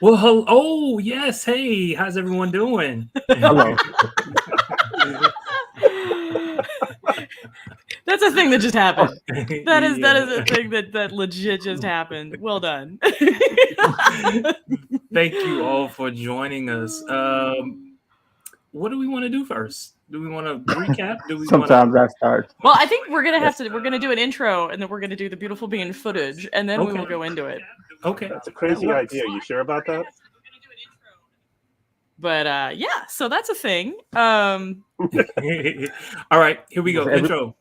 Well, oh yes, hey, how's everyone doing? Hello. That's a thing that just happened. That is Yeah. a thing that legit just happened. Well done. Thank you all for joining us. What do we want to do first? Do we want to recap? Do we want to? Sometimes I start. Well, I think we're gonna do an intro, and then we're gonna do the beautiful bean footage, and then we will go into it. Okay, That's a crazy idea. You sure about that? But yeah, so that's a thing. All right, here we go. Intro.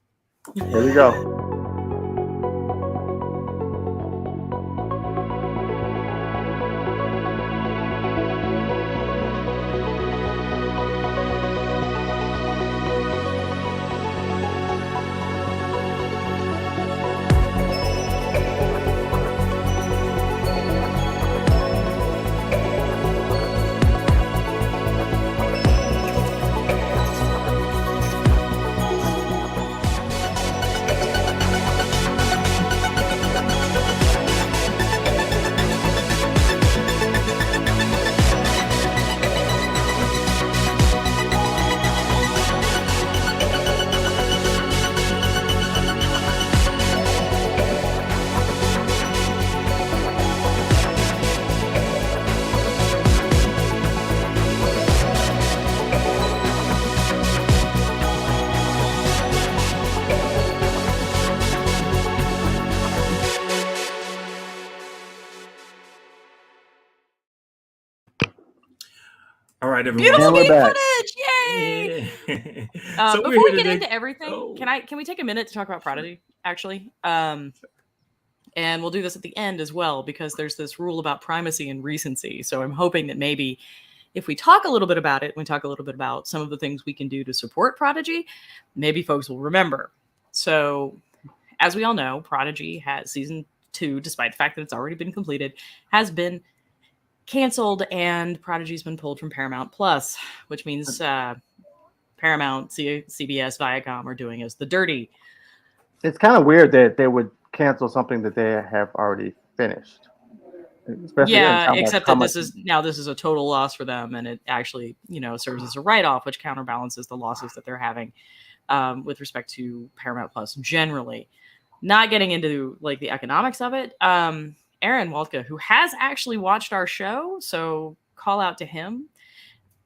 Here we go. All right, everyone. Beautiful bean back. footage! Yay! Yeah. So before we get into everything, Oh. can we take a minute to talk about Prodigy? Actually, and we'll do this at the end as well because there's this rule about primacy and recency. So I'm hoping that maybe if we talk a little bit about it, we talk a little bit about some of the things we can do to support Prodigy, maybe folks will remember. So, as we all know, Prodigy has season 2, despite the fact that it's already been completed, has been canceled, and Prodigy's been pulled from Paramount Plus, which means Paramount, CBS, Viacom are doing us the dirty. It's kind of weird that they would cancel something that they have already finished. Especially except that this is a total loss for them, and it actually serves as a write-off, which counterbalances the losses that they're having with respect to Paramount Plus generally. Not getting into like the economics of it. Aaron Waldka, who has actually watched our show, so call out to him,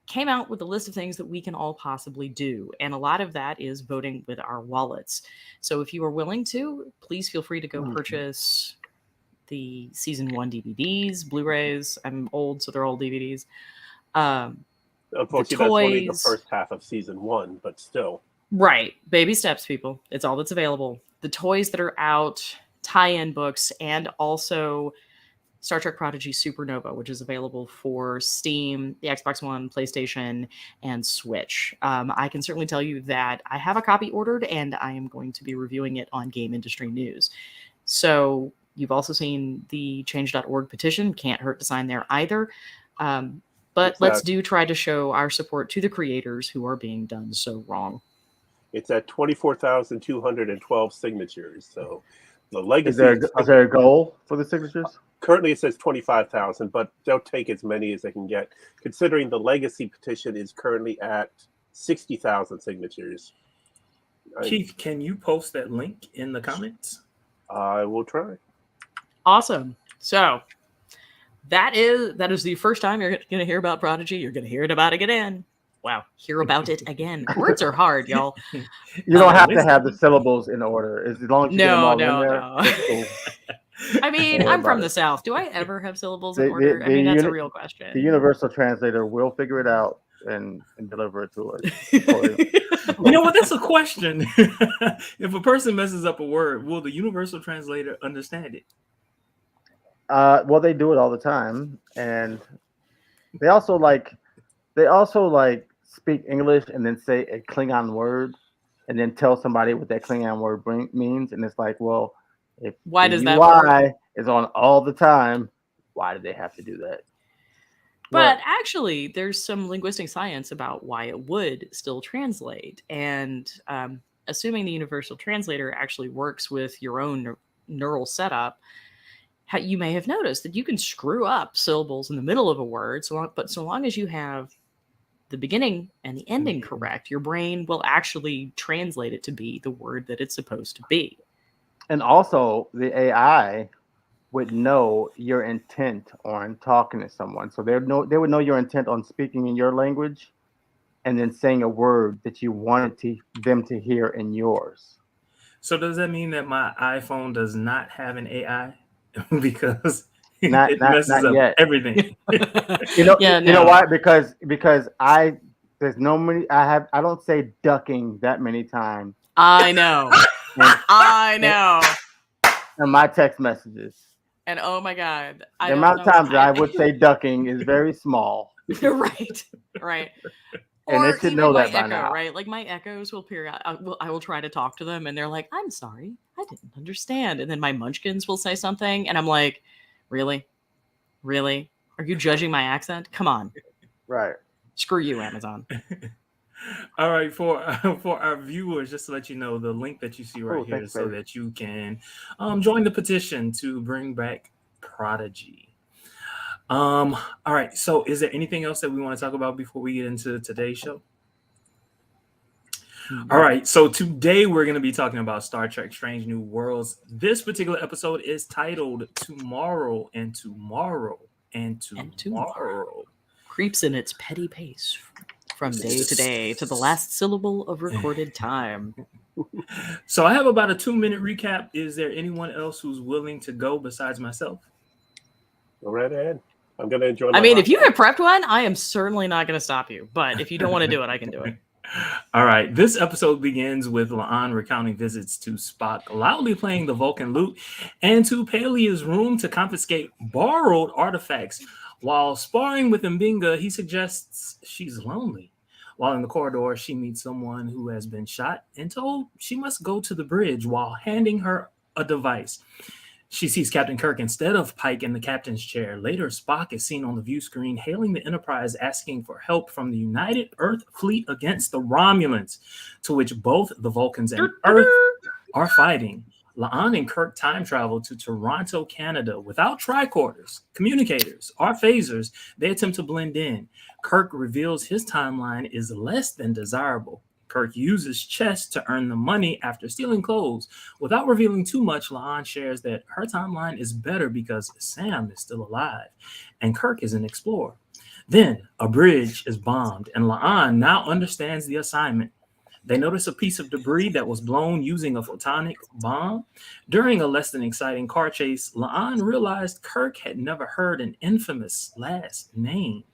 came out with a list of things that we can all possibly do. And a lot of that is voting with our wallets. So if you are willing to, please feel free to go purchase the season 1 DVDs, Blu-rays. I'm old, so they're old DVDs. Unfortunately, that's only the first half of season 1, but still. Right. Baby steps, people. It's all that's available. The toys that are out, tie-in books, and also Star Trek Prodigy Supernova, which is available for Steam, the Xbox One, PlayStation, and Switch. I can certainly tell you that I have a copy ordered, and I am going to be reviewing it on Game Industry News. So you've also seen the Change.org petition. Can't hurt to sign there either. But let's try to show our support to the creators who are being done so wrong. It's at 24,212 signatures. So the legacy is there a goal for the signatures? Currently, it says 25,000, but they'll take as many as they can get, considering the legacy petition is currently at 60,000 signatures. Keith, can you post that link in the comments? I will try. Awesome. So that is the first time you're going to hear about Prodigy. You're going to hear it about it again. Wow, hear about it again. Words are hard, y'all. You don't have to have the syllables in order. As long as you get them all in there. Cool. I mean, I'm from the South. Do I ever have syllables in order? I mean, that's a real question. The universal translator will figure it out and deliver it to us. You know what? That's a question. If a person messes up a word, will the universal translator understand it? Well, they do it all the time, and they also speak English and then say a Klingon word, and then tell somebody what that Klingon word means, and it's like, well, if why does that work? Is on all the time, why do they have to do that? But actually, there's some linguistic science about why it would still translate, and assuming the universal translator actually works with your own neural setup, you may have noticed that you can screw up syllables in the middle of a word, but so long as you have the beginning and the ending correct, your brain will actually translate it to be the word that it's supposed to be. And also, the AI would know your intent on talking to someone. So they would know your intent on speaking in your language and then saying a word that you wanted them to hear in yours. So does that mean that my iPhone does not have an AI? Because Not it messes up yet. everything. You know why? Because I don't say ducking that many times. I know. I know. In my text messages. And oh my God. The amount of times I would say ducking is very small. Right. And or they should even know my that by echo, now. right? Like my echoes will I will try to talk to them and they're like, I'm sorry, I didn't understand. And then my munchkins will say something and I'm like, really? Really? Are you judging my accent? Come on. Right. Screw you, Amazon. All right, for our viewers, just to let you know, the link that you see right here is so that you can join the petition to bring back Prodigy. All right, so is there anything else that we want to talk about before we get into today's show? All right, so today we're going to be talking about Star Trek Strange New Worlds. This particular episode is titled Tomorrow and Tomorrow and Tomorrow. Creeps in its petty pace from day to day to the last syllable of recorded time. So I have about a 2-minute recap. Is there anyone else who's willing to go besides myself? Go right ahead. I'm going to enjoy if you have prepped one, I am certainly not going to stop you. But if you don't want to do it, I can do it. All right. This episode begins with La'an recounting visits to Spock, loudly playing the Vulcan lute, and to Pelia's room to confiscate borrowed artifacts. While sparring with M'Benga, he suggests she's lonely. While in the corridor, she meets someone who has been shot and told she must go to the bridge while handing her a device. She sees Captain Kirk instead of Pike in the captain's chair. Later, Spock is seen on the view screen hailing the Enterprise, asking for help from the United Earth Fleet against the Romulans, to which both the Vulcans and Earth are fighting. La'an and Kirk time travel to Toronto, Canada. Without tricorders, communicators, or phasers, they attempt to blend in. Kirk reveals his timeline is less than desirable. Kirk uses chess to earn the money after stealing clothes. Without revealing too much, La'an shares that her timeline is better because Sam is still alive, and Kirk is an explorer. Then a bridge is bombed, and La'an now understands the assignment. They notice a piece of debris that was blown using a photonic bomb. During a less than exciting car chase, La'an realized Kirk had never heard an infamous last name.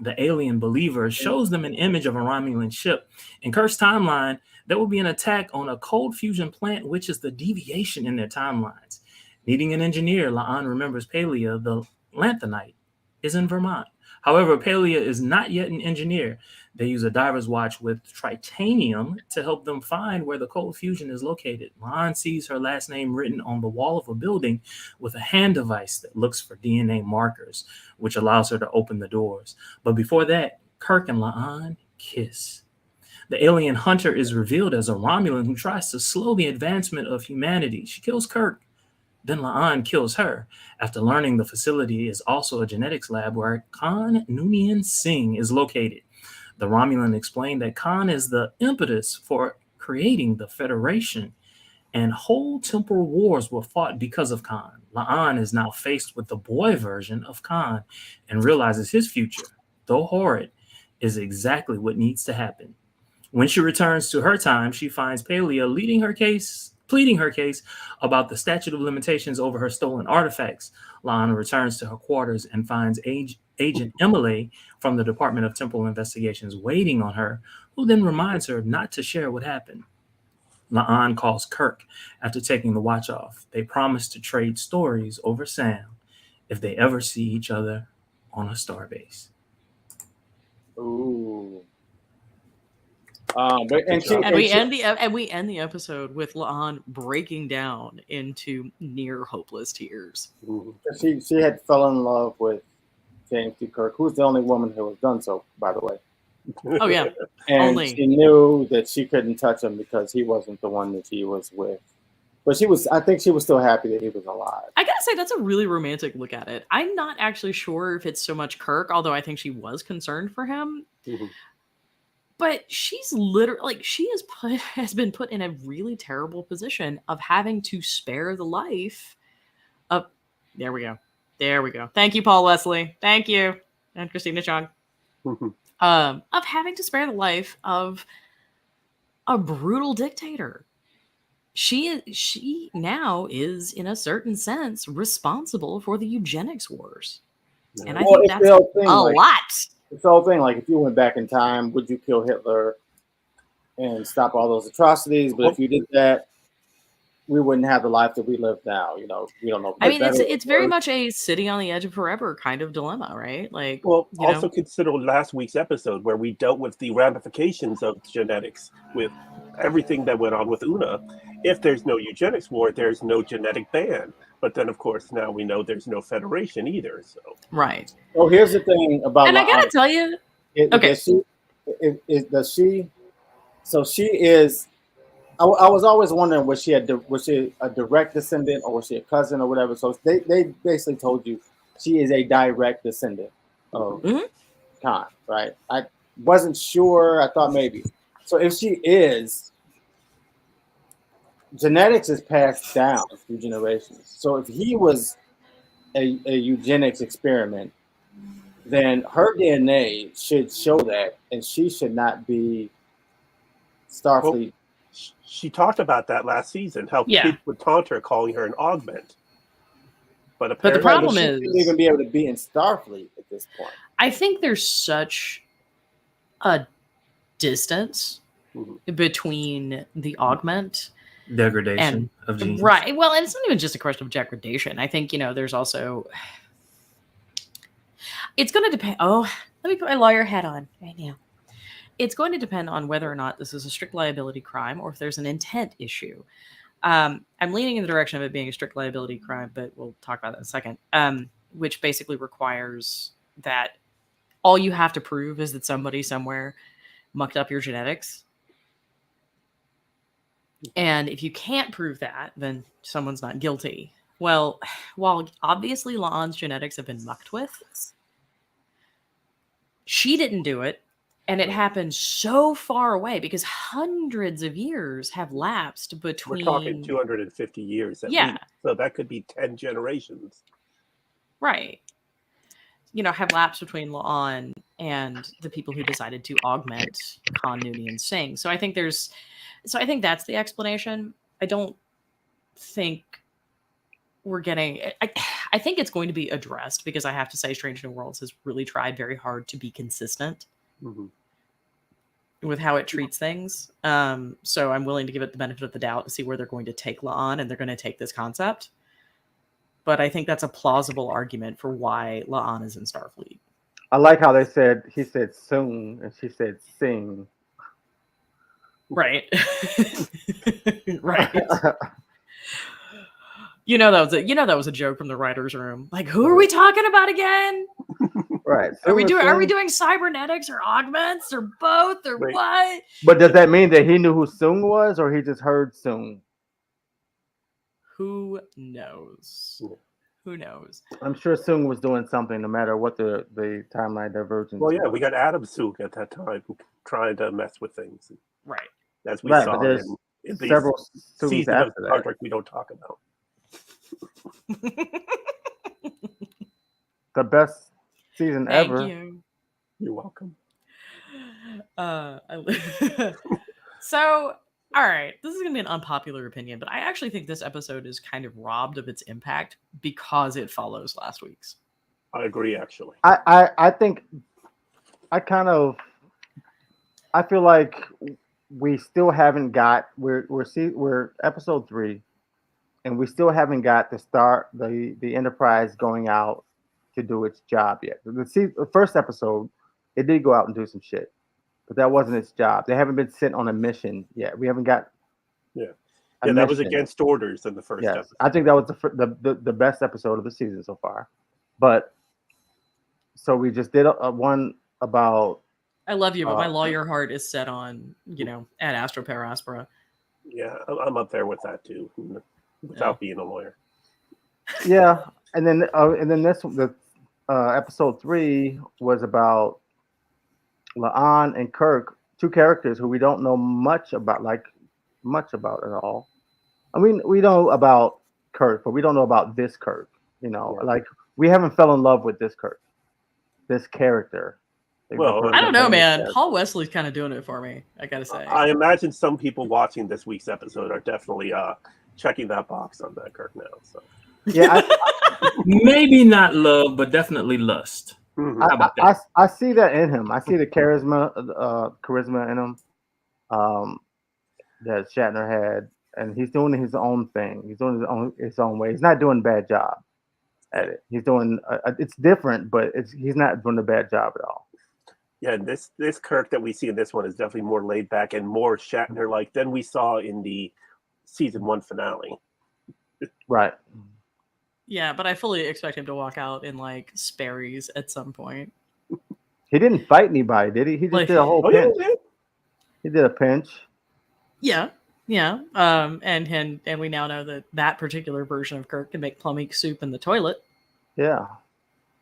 The alien believer shows them an image of a Romulan ship. In Kirk's timeline, there will be an attack on a cold fusion plant, which is the deviation in their timelines. Needing an engineer, La'an remembers Pelia, the Lanthanite, is in Vermont. However, Pelia is not yet an engineer. They use a diver's watch with tritanium to help them find where the cold fusion is located. La'an sees her last name written on the wall of a building with a hand device that looks for DNA markers, which allows her to open the doors. But before that, Kirk and La'an kiss. The alien hunter is revealed as a Romulan who tries to slow the advancement of humanity. She kills Kirk. Then La'an kills her after learning the facility is also a genetics lab where Khan Noonian-Singh is located. The Romulan explained that Khan is the impetus for creating the Federation, and whole temporal wars were fought because of Khan. La'an is now faced with the boy version of Khan and realizes his future, though horrid, is exactly what needs to happen. When she returns to her time, she finds Pelia pleading her case about the statute of limitations over her stolen artifacts. La'an returns to her quarters and finds Agent Emily from the Department of Temporal Investigations waiting on her, who then reminds her not to share what happened. La'an calls Kirk after taking the watch off. They promise to trade stories over Sam if they ever see each other on a starbase. Ooh. We end the episode with La'an breaking down into near hopeless tears. She had fell in love with James T. Kirk, who's the only woman who has done so, by the way. Oh yeah, and she knew that she couldn't touch him because he wasn't the one that she was with But I think she was still happy that he was alive. I gotta say, that's a really romantic look at it. I'm not actually sure if it's so much Kirk, although I think she was concerned for him. Mm-hmm. But she's literally like has been put in a really terrible position of having to spare the life of. There we go. Thank you, Paul Wesley. Thank you, and Christina Chong. Mm-hmm. Of having to spare the life of a brutal dictator. She now is, in a certain sense, responsible for the eugenics wars, and I think that's a lot. It's the whole thing. Like, if you went back in time, would you kill Hitler and stop all those atrocities? But if you did that, we wouldn't have the life that we live now. You know, we don't know. I mean, it's very much a city on the edge of forever kind of dilemma, right? Like, well, also consider last week's episode where we dealt with the ramifications of genetics with everything that went on with Una. If there's no eugenics war, there's no genetic ban. But then, of course, now we know there's no federation either. So right. Oh, here's the thing about. And I gotta tell you, okay. Does she? So she is. I was always wondering, was she a direct descendant or was she a cousin or whatever? So they basically told you she is a direct descendant of Khan, right? I wasn't sure. I thought maybe. So if she is, genetics is passed down through generations. So if he was a eugenics experiment, then her DNA should show that, and she should not be Starfleet. Well, she talked about that last season, how kids would taunt her, calling her an augment. But the problem is, she shouldn't even be able to be in Starfleet at this point. I think there's such a distance between the augment degradation of genes. Right. Well, and it's not even just a question of degradation. I think, there's also, it's going to depend. Oh, let me put my lawyer hat on right now. It's going to depend on whether or not this is a strict liability crime or if there's an intent issue. I'm leaning in the direction of it being a strict liability crime, but we'll talk about that in a second, which basically requires that all you have to prove is that somebody somewhere mucked up your genetics. And if you can't prove that, then someone's not guilty. Well, while obviously La'an's genetics have been mucked with, she didn't do it. And it happened so far away because hundreds of years have lapsed between... We're talking 250 years at least. So that could be 10 generations. Right. Have lapsed between La'an and the people who decided to augment Khan Noonian-Singh. So I think that's the explanation. I don't think we're getting... I think it's going to be addressed because I have to say Strange New Worlds has really tried very hard to be consistent with how it treats things. So I'm willing to give it the benefit of the doubt to see where they're going to take La'an, and they're going to take this concept. But I think that's a plausible argument for why La'an is in Starfleet. I like how he said soon, and she said sing. Right. Right. That was a joke from the writer's room. Like, who are we talking about again? Right. Are we doing cybernetics or augments or both or what? But does that mean that he knew who Sung was, or he just heard Sung? Who knows? Who knows? I'm sure Sung was doing something, no matter what the timeline divergence. Well, yeah, we got Adam Sung at that time trying to mess with things. Right. As we saw in several seasons of Star Trek we don't talk about. The best season ever. Thank you. You're welcome. So, all right, this is going to be an unpopular opinion, but I actually think this episode is kind of robbed of its impact because it follows last week's. I agree, actually. I think I feel like we still haven't got we're episode 3, and we still haven't got the Enterprise going out to do its job yet. The first episode, it did go out and do some shit, but that wasn't its job. They haven't been sent on a mission yet. We haven't got. That was against orders in the first episode. I think that was the best episode of the season so far. But so we just did one about. I love you, but my lawyer heart is set on, Ad Astra Per Aspera. Yeah, I'm up there with that too. without being a lawyer. Yeah, and then the episode 3 was about La'an and Kirk, two characters who we don't know much about at all. I mean, we know about Kirk, but we don't know about this Kirk. Like we haven't fell in love with this Kirk, this character. Well, I don't know, man. Paul Wesley's kind of doing it for me, I gotta say. I imagine some people watching this week's episode are definitely checking that box on that Kirk now. So yeah, maybe not love, but definitely lust. mm-hmm. How about that? I see that in him. I see the charisma in him that Shatner had, and he's doing his own thing. He's doing his own way. He's not doing a bad job at it. He's doing it's different, but he's not doing a bad job at all. Yeah, this Kirk that we see in this one is definitely more laid back and more Shatner-like than we saw in the season 1 finale. Right. Yeah, but I fully expect him to walk out in like Sperry's at some point. He didn't fight anybody, did he? He just did a whole pinch. Yeah. He did a pinch. Yeah. And we now know that particular version of Kirk can make plum soup in the toilet. Yeah.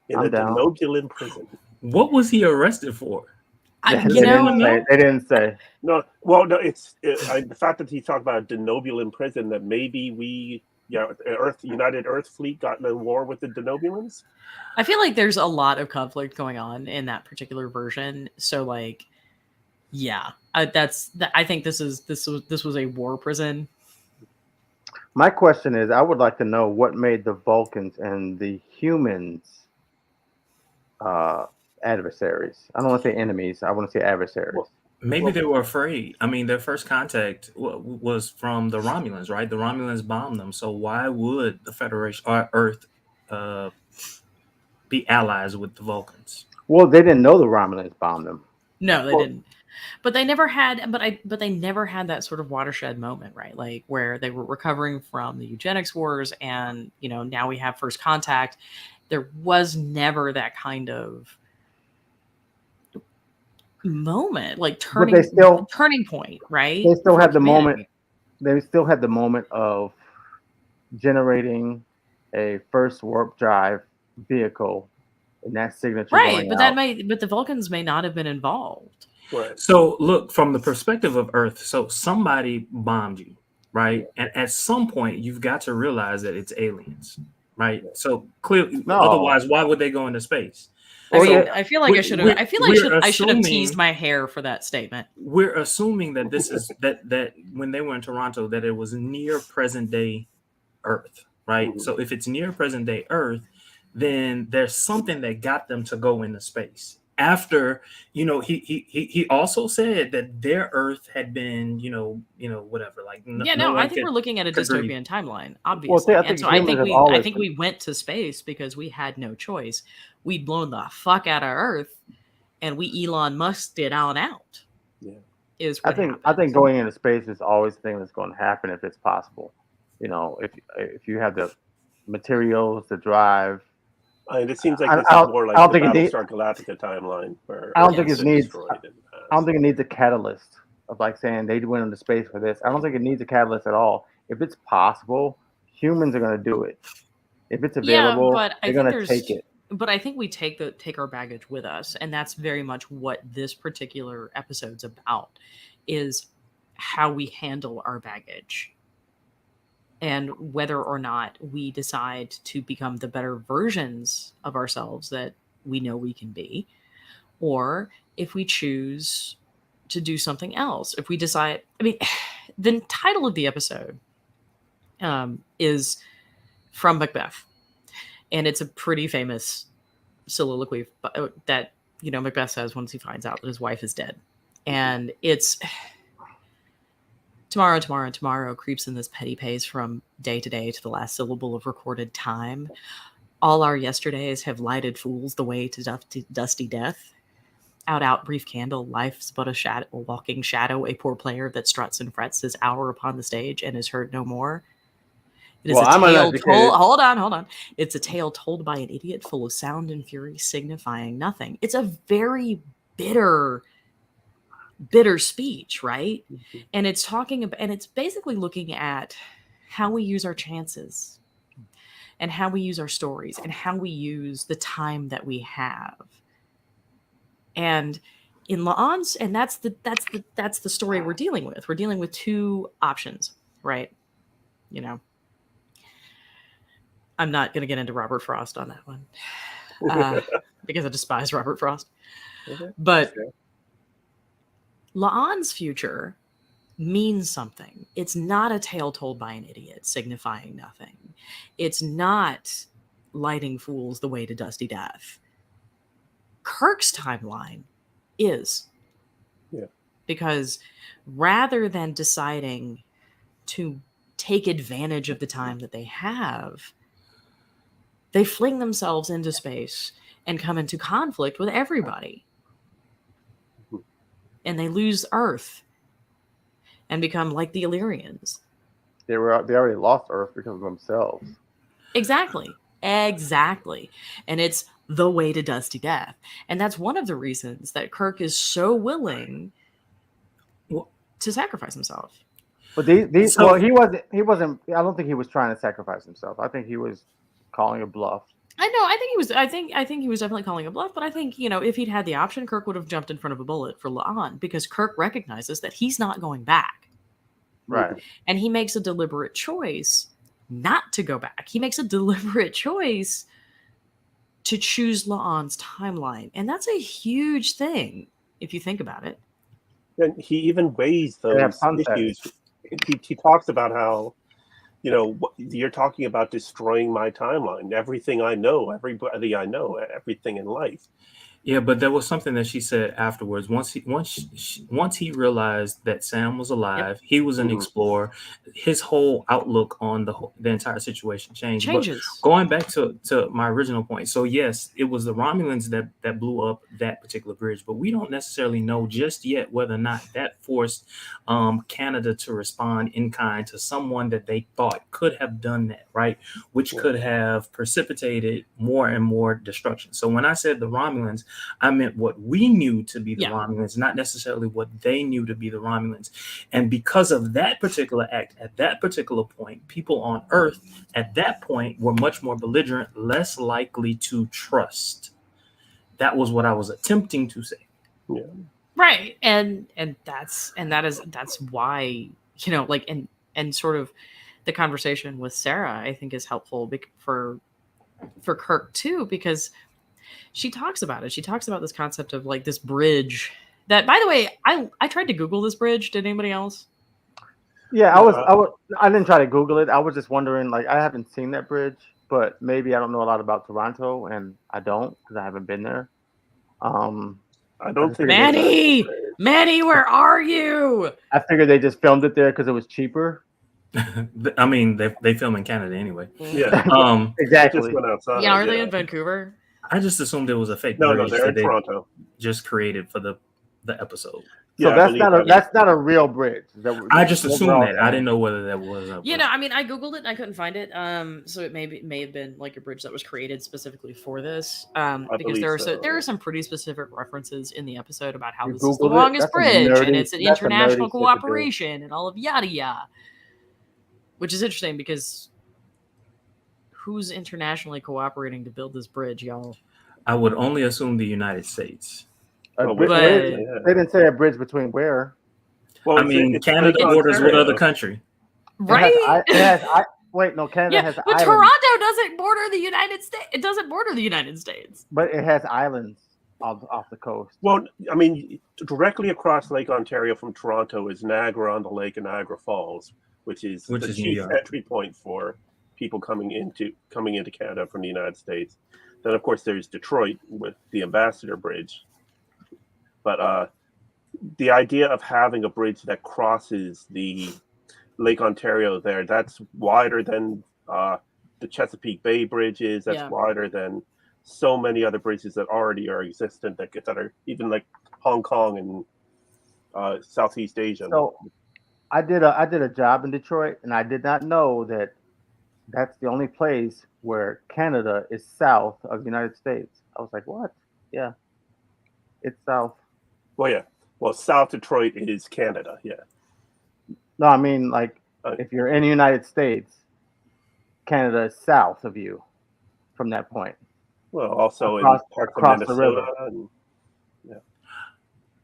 In a Denobulan prison. What was he arrested for? They didn't say. No, well, no. It's the fact that he talked about a Denobulan prison that maybe United Earth Fleet got in a war with the Denobulans. I feel like there's a lot of conflict going on in that particular version. So, like, yeah, I think this was a war prison. My question is, I would like to know what made the Vulcans and the humans adversaries. I don't want to say enemies. I want to say adversaries. Maybe they were afraid. I mean, their first contact was from the Romulans, right? The Romulans bombed them. So why would the Federation or Earth be allies with the Vulcans? Well, they didn't know the Romulans bombed them. No, they didn't. But they never had. But they never had that sort of watershed moment, right? Like where they were recovering from the eugenics wars, and now we have first contact. There was never that kind of moment, like turning point, right? They still had the moment. They still had the moment of generating a first warp drive vehicle, and that signature. Right, but but the Vulcans may not have been involved. Right. So look, from the perspective of Earth, so somebody bombed you, right? And at some point, you've got to realize that it's aliens, right? So clearly, otherwise, why would they go into space? I feel like I should have teased my hair for that statement. We're assuming that this is that when they were in Toronto, that it was near present day Earth, right? Mm-hmm. So if it's near present day Earth, then there's something that got them to go into space. After he also said that their Earth had been whatever, like I think we're looking at a dystopian timeline, obviously. Well, I think we went to space because we had no choice. We'd blown the fuck out of Earth, and we Elon Musked it on out. Yeah, I think going into space is always the thing that's going to happen if it's possible. If you have the materials, the drive. It seems like this is more like the Battlestar Galactica timeline. I don't think it needs a catalyst of like saying they went into space for this. I don't think it needs a catalyst at all. If it's possible, humans are going to do it. If it's available, they're going to take it. But I think we take our baggage with us, and that's very much what this particular episode's about, is how we handle our baggage. And whether or not we decide to become the better versions of ourselves that we know we can be, or if we choose to do something else. If we decide, the title of the episode is from Macbeth. And it's a pretty famous soliloquy that, Macbeth says once he finds out that his wife is dead. And it's... Tomorrow creeps in this petty pace from day to day to the last syllable of recorded time. All our yesterdays have lighted fools the way to dusty death. Out, brief candle, life's but a walking shadow, a poor player that struts and frets his hour upon the stage and is heard no more. It is a tale told. Hold on. It's a tale told by an idiot, full of sound and fury, signifying nothing. It's a very bitter speech, right? Mm-hmm. And it's talking about, and it's basically looking at how we use our chances and how we use our stories and how we use the time that we have. And in La'an's, and that's the story we're dealing with. We're dealing with two options, right? You know, I'm not going to get into Robert Frost on that one because I despise Robert Frost. But La'an's future means something. It's not a tale told by an idiot signifying nothing. It's not lighting fools the way to dusty death. Kirk's timeline is. Yeah. Because rather than deciding to take advantage of the time that they have, they fling themselves into space and come into conflict with everybody. And they lose Earth and become like the Illyrians. They already lost Earth because of themselves. Exactly. And it's the way to dusty death. And that's one of the reasons that Kirk is so willing to sacrifice himself. But he wasn't. I don't think he was trying to sacrifice himself. I think he was calling a bluff. I know. I think he was. I think he was definitely calling a bluff. But I think, if he'd had the option, Kirk would have jumped in front of a bullet for La'an, because Kirk recognizes that he's not going back. Right. And he makes a deliberate choice not to go back. He makes a deliberate choice to choose La'an's timeline, and that's a huge thing if you think about it. And he even weighs those issues. He talks about how, you're talking about destroying my timeline. Everything I know, everybody I know, everything in life. Yeah, but there was something that she said afterwards. Once he realized that Sam was alive, he was an explorer. His whole outlook on the entire situation changes. But going back to my original point, so yes, it was the Romulans that blew up that particular bridge, but we don't necessarily know just yet whether or not that forced Canada to respond in kind to someone that they thought could have done that, right? Which could have precipitated more and more destruction. So when I said the Romulans, I meant what we knew to be the Romulans, not necessarily what they knew to be the Romulans. And because of that particular act at that particular point, people on Earth at that point were much more belligerent, less likely to trust. That was what I was attempting to say. Yeah. Right. And that's why, and sort of the conversation with Sarah, I think, is helpful for Kirk too, because she talks about it. She talks about this concept of like this bridge that, by the way, I tried to Google this bridge. Did anybody else? Yeah, I didn't try to Google it. I was just wondering, like, I haven't seen that bridge, but maybe I don't know a lot about Toronto, and I don't because I haven't been there. I don't think Manny, where are you? I figured they just filmed it there because it was cheaper. I mean, they film in Canada anyway. Yeah. Exactly. Just went outside, yeah, are they in Vancouver? I just assumed it was a fake bridge. No, they're in Toronto. Just created for the episode. So that's not a real bridge. I just assumed that. I didn't know whether that was. I mean, I Googled it and I couldn't find it. So it may have been like a bridge that was created specifically for this. Because there are some pretty specific references in the episode about how this is the longest bridge and it's an international cooperation and all of yada yada. Which is interesting because who's internationally cooperating to build this bridge, y'all? I would only assume the United States. They didn't say a bridge between where. Well, I mean, Canada borders with other country, right? Canada has. But Toronto doesn't border the United States. It doesn't border the United States, but it has islands off the coast. Well, I mean, directly across Lake Ontario from Toronto is Niagara-on-the-Lake and Niagara Falls, which is the chief entry point for people coming into Canada from the United States. Then, of course, there's Detroit with the Ambassador Bridge. But the idea of having a bridge that crosses the Lake Ontario there, that's wider than the Chesapeake Bay bridges. That's wider than so many other bridges that already are existent that are even like Hong Kong and Southeast Asia. So I did a job in Detroit, and I did not know that that's the only place where Canada is south of the United States. I was like, what? Yeah, it's south. Well, yeah. Well, South Detroit is Canada. Yeah. No, I mean like If you're in the United States, Canada is south of you from that point. Well, also across, in parts across of the Minnesota. river. And,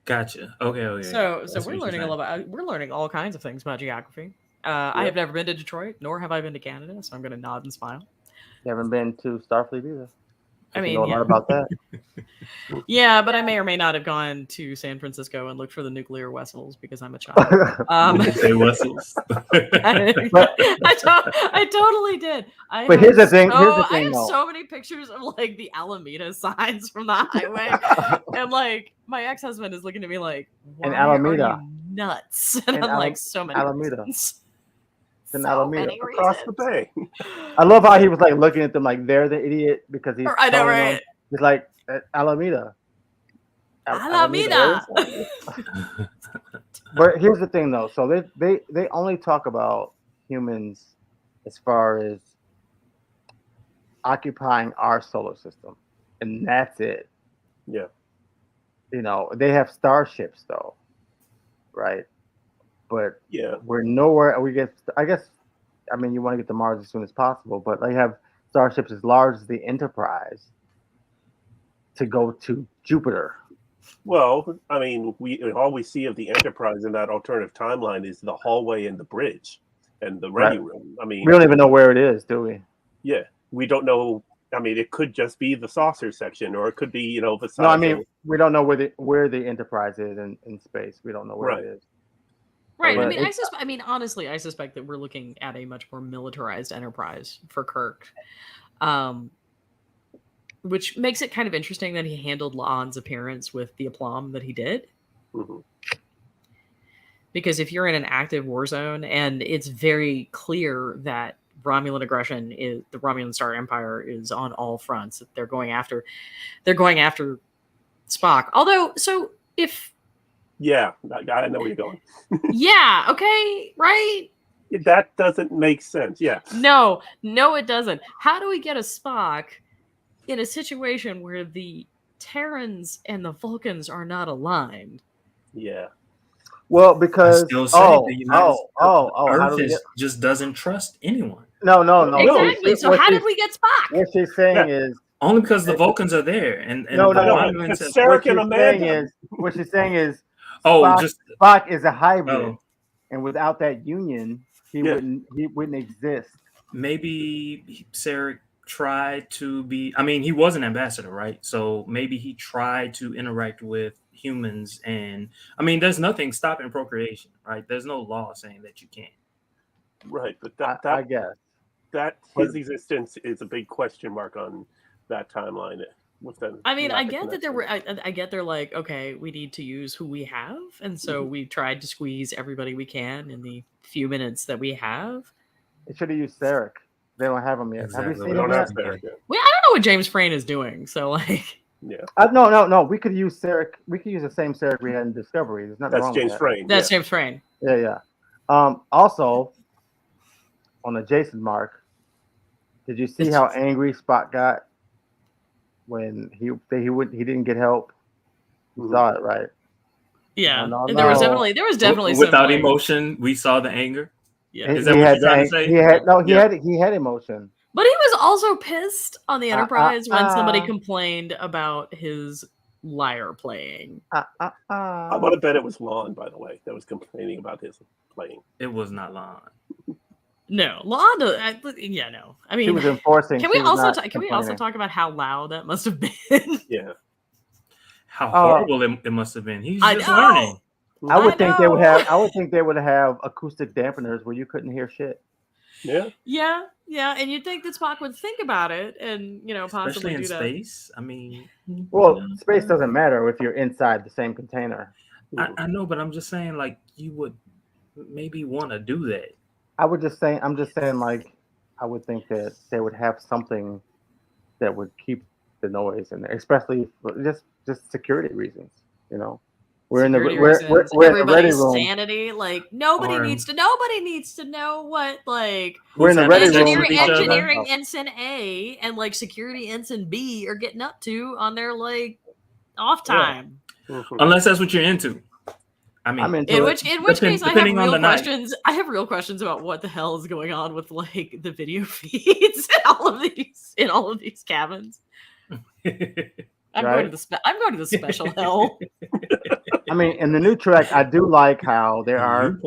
Gotcha. Okay. So That's we're what learning you're saying. we're learning all kinds of things about geography. I have never been to Detroit, nor have I been to Canada, so I'm going to nod and smile. You haven't been to Starfleet either. I You mean, know a lot about that. Yeah, but I may or may not have gone to San Francisco and looked for the nuclear vessels because I'm a child. Did you say Wessels? I totally did. But here's the thing. Here's the I thing, have though. so many pictures of like the Alameda signs from the highway, and like my ex-husband is looking at me like, "Why In Alameda. are you nuts?" And In I'm like, "So many Alameda. reasons." In So Alameda. many across the reasons. bay. I love how he was like looking at them like they're the idiot because he's. I know, telling them- right? He's like Alameda. Alameda. But here's the thing, though. So they only talk about humans as far as occupying our solar system, and that's it. Yeah. You know, they have starships though, right? But Yeah. we're nowhere. We get. I guess. I mean, you want to get to Mars as soon as possible, but they have starships as large as the Enterprise to go to Jupiter. Well, I mean, all we see of the Enterprise in that alternative timeline is the hallway and the bridge and the ready room. I mean, We don't even know where it is, do we? yeah, we don't know. I mean, it could just be the saucer section, or it could be, the size. No, I mean, we don't know where the Enterprise is in space. We don't know where it is. Right. But I mean, honestly, I suspect that we're looking at a much more militarized Enterprise for Kirk, which makes it kind of interesting that he handled La'an's appearance with the aplomb that he did. Mm-hmm. Because if you're in an active war zone, and it's very clear that Romulan aggression is the Romulan Star Empire is on all fronts. That they're going after Spock. Although, so if yeah, I know where you're going. Yeah. Okay. Right. That doesn't make sense. Yeah. No, it doesn't. How do we get a Spock in a situation where the Terrans and the Vulcans are not aligned? Yeah. Well, because Earth just doesn't trust anyone. No. Exactly. So how did we get Spock? What she's saying is only because the Vulcans are there, and what she's saying is Spock, Spock is a hybrid, and without that union, he wouldn't exist. Maybe Sarek tried to be. I mean, he was an ambassador, right? So maybe he tried to interact with humans, and I mean, there's nothing stopping procreation, right? There's no law saying that you can't. Right, but I guess that his existence is a big question mark on that timeline. With them, I mean, I get that I get they're like, okay, we need to use who we have, and so we've tried to squeeze everybody we can in the few minutes that we have. They should have used Sarek. They don't have him yet. Exactly. Have you seen him yet? Well, I don't know what James Frayne is doing, so like. Yeah. No. We could use Sarek. We could use the same Sarek we had in Discovery. There's nothing wrong James with Frayne. That's James Frayne. Yeah. Also, on the Jason mark, did you see how angry Spock got when he didn't get help? You saw it, right? Yeah. There was definitely without some, emotion. We saw the anger. Yeah. Is that what you're trying to say? He had emotion. But he was also pissed on the Enterprise when somebody complained about his lyre playing. I want to bet it was Lon, by the way, that was complaining about his playing. It was not Lon. No, Lon. No. I mean, he was enforcing. Can we also talk about how loud that must have been? Yeah. How horrible it must have been. He's just learning. I would think they would have acoustic dampeners where you couldn't hear shit. Yeah, and you'd think that Spock would think about it and possibly especially in do space. I mean, space doesn't matter if you're inside the same container. I know, but I'm just saying, like, you would maybe want to do that. I'm just saying, like, I would think that they would have something that would keep the noise in there, especially for just security reasons. We're in the ready room. Sanity, like nobody needs to know what like we're in the ready room. Engineering ensign A and like security ensign B are getting up to on their like off time. Unless that's what you're into. I mean, in which case, I have real questions. Night. I have real questions about what the hell is going on with like the video feeds in all of these cabins. I'm going to the special hell. I mean, in the new track, I do like how there are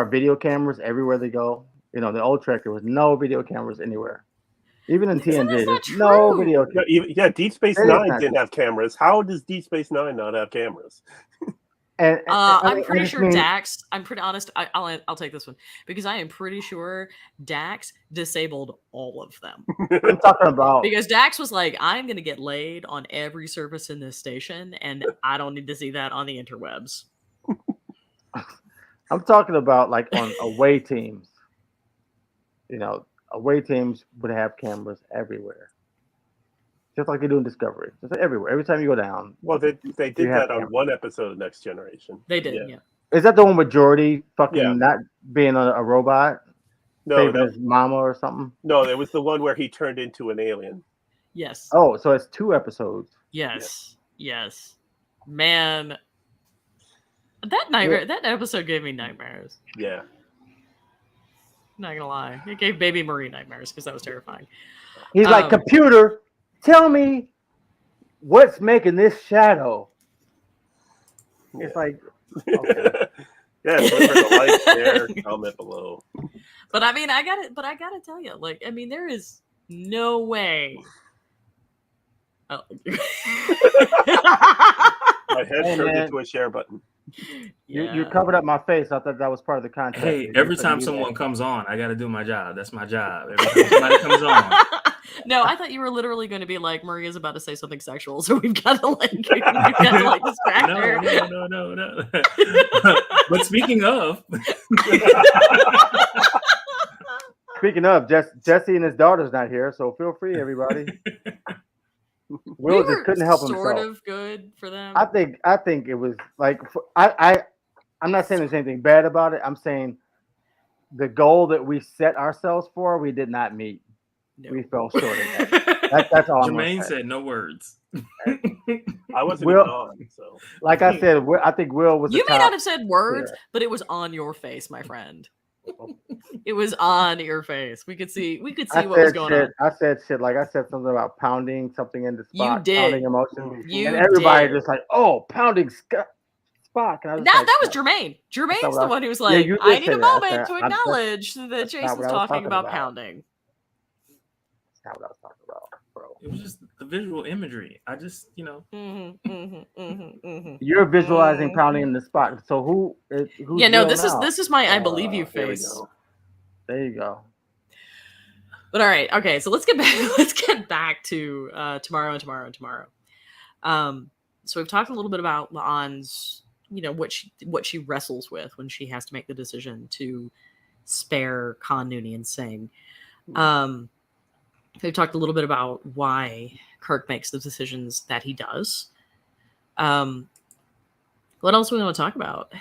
video cameras everywhere they go. You know, the old track there was no video cameras anywhere. Even in TNG, there's no video. Deep Space Nine didn't have cameras. How does Deep Space Nine not have cameras? I'm pretty sure Dax. I'm pretty honest. I'll take this one because I am pretty sure Dax disabled all of them. I'm talking about because Dax was like, "I'm going to get laid on every service in this station, and I don't need to see that on the interwebs." I'm talking about like on away teams. You know. Away teams would have cameras everywhere, just like they do in Discovery. Just everywhere. Every time you go down. Well, they did that on one episode of Next Generation. They did, yeah. Is that the one with Geordi not being a robot? No, saving his mama or something? No, it was the one where he turned into an alien. Yes. Oh, so it's 2 episodes. Yes. Man, that episode gave me nightmares. Yeah. Not gonna lie, it gave Baby Marie nightmares because that was terrifying. He's like, computer, tell me what's making this shadow. Yeah. It's like, okay. Like, share, comment below. But I mean, I gotta tell you, like, I mean, there is no way. Oh. My head turned into a share button. You covered up my face. I thought that was part of the content. Hey, every time someone comes on, I got to do my job. That's my job. Every time somebody comes on. No, I thought you were literally going to be like, Maria's about to say something sexual, so we've got to distract her. No. But speaking of, Jesse and his daughter's not here, so feel free, everybody. Will just couldn't help himself. Sort of good for them. I think it was like I'm not saying there's anything bad about it. I'm saying the goal that we set ourselves for, we did not meet. No. We fell short of that. That's all. Jermaine said no words. I wasn't even on, so. Like I said, I think Will was. You may not have said words, but it was on your face, my friend. It was on your face. We could see what was going on. I said shit like I said something about pounding something in the spot. You did. Pounding emotion. And everybody just like, oh, pounding Spock. And that was Jermaine. Jermaine's the one who was like, I need a moment to acknowledge that Jason's talking about pounding. That's not what I was talking about, bro. It was just the visual imagery. I just, You're visualizing pounding in the spot. So who's this is my I believe you face. There you go. But all right, okay. So let's get back to tomorrow. So we've talked a little bit about La'an's, what she wrestles with when she has to make the decision to spare Khan Noonian-Singh. We've talked a little bit about why Kirk makes the decisions that he does. What else do we want to talk about?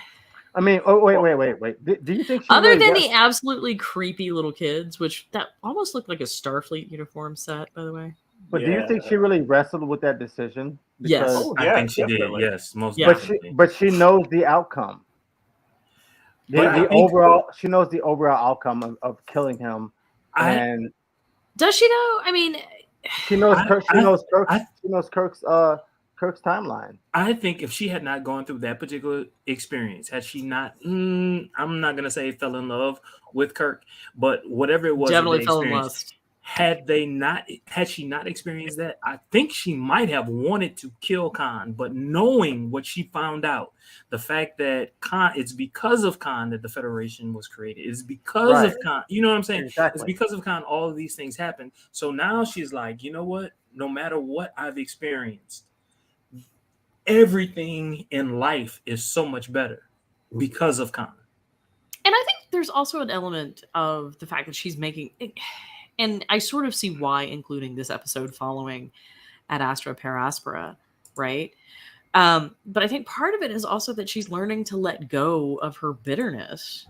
I mean, wait. Do you think other than the absolutely creepy little kids, which that almost looked like a Starfleet uniform set, by the way? But do you think she really wrestled with that decision? Yes, I think she did. Yes, most definitely. But she knows the outcome. She knows the overall outcome of killing him. Does she know? I mean, she knows Kirk's timeline. I think if she had not gone through that particular experience, had she not, I'm not gonna say fell in love with Kirk, but whatever it was, definitely fell in love. Had she not experienced that, I think she might have wanted to kill Khan, but knowing what she found out, the fact that Khan, it's because of Khan that the Federation was created. It's because of Khan. You know what I'm saying? Exactly. It's because of Khan all of these things happen. So now she's like, you know what? No matter what I've experienced, everything in life is so much better because of Khan. And I think there's also an element of the fact that she's making it. And I sort of see why including this episode following Ad Astra Per Aspera, right? But I think part of it is also that she's learning to let go of her bitterness.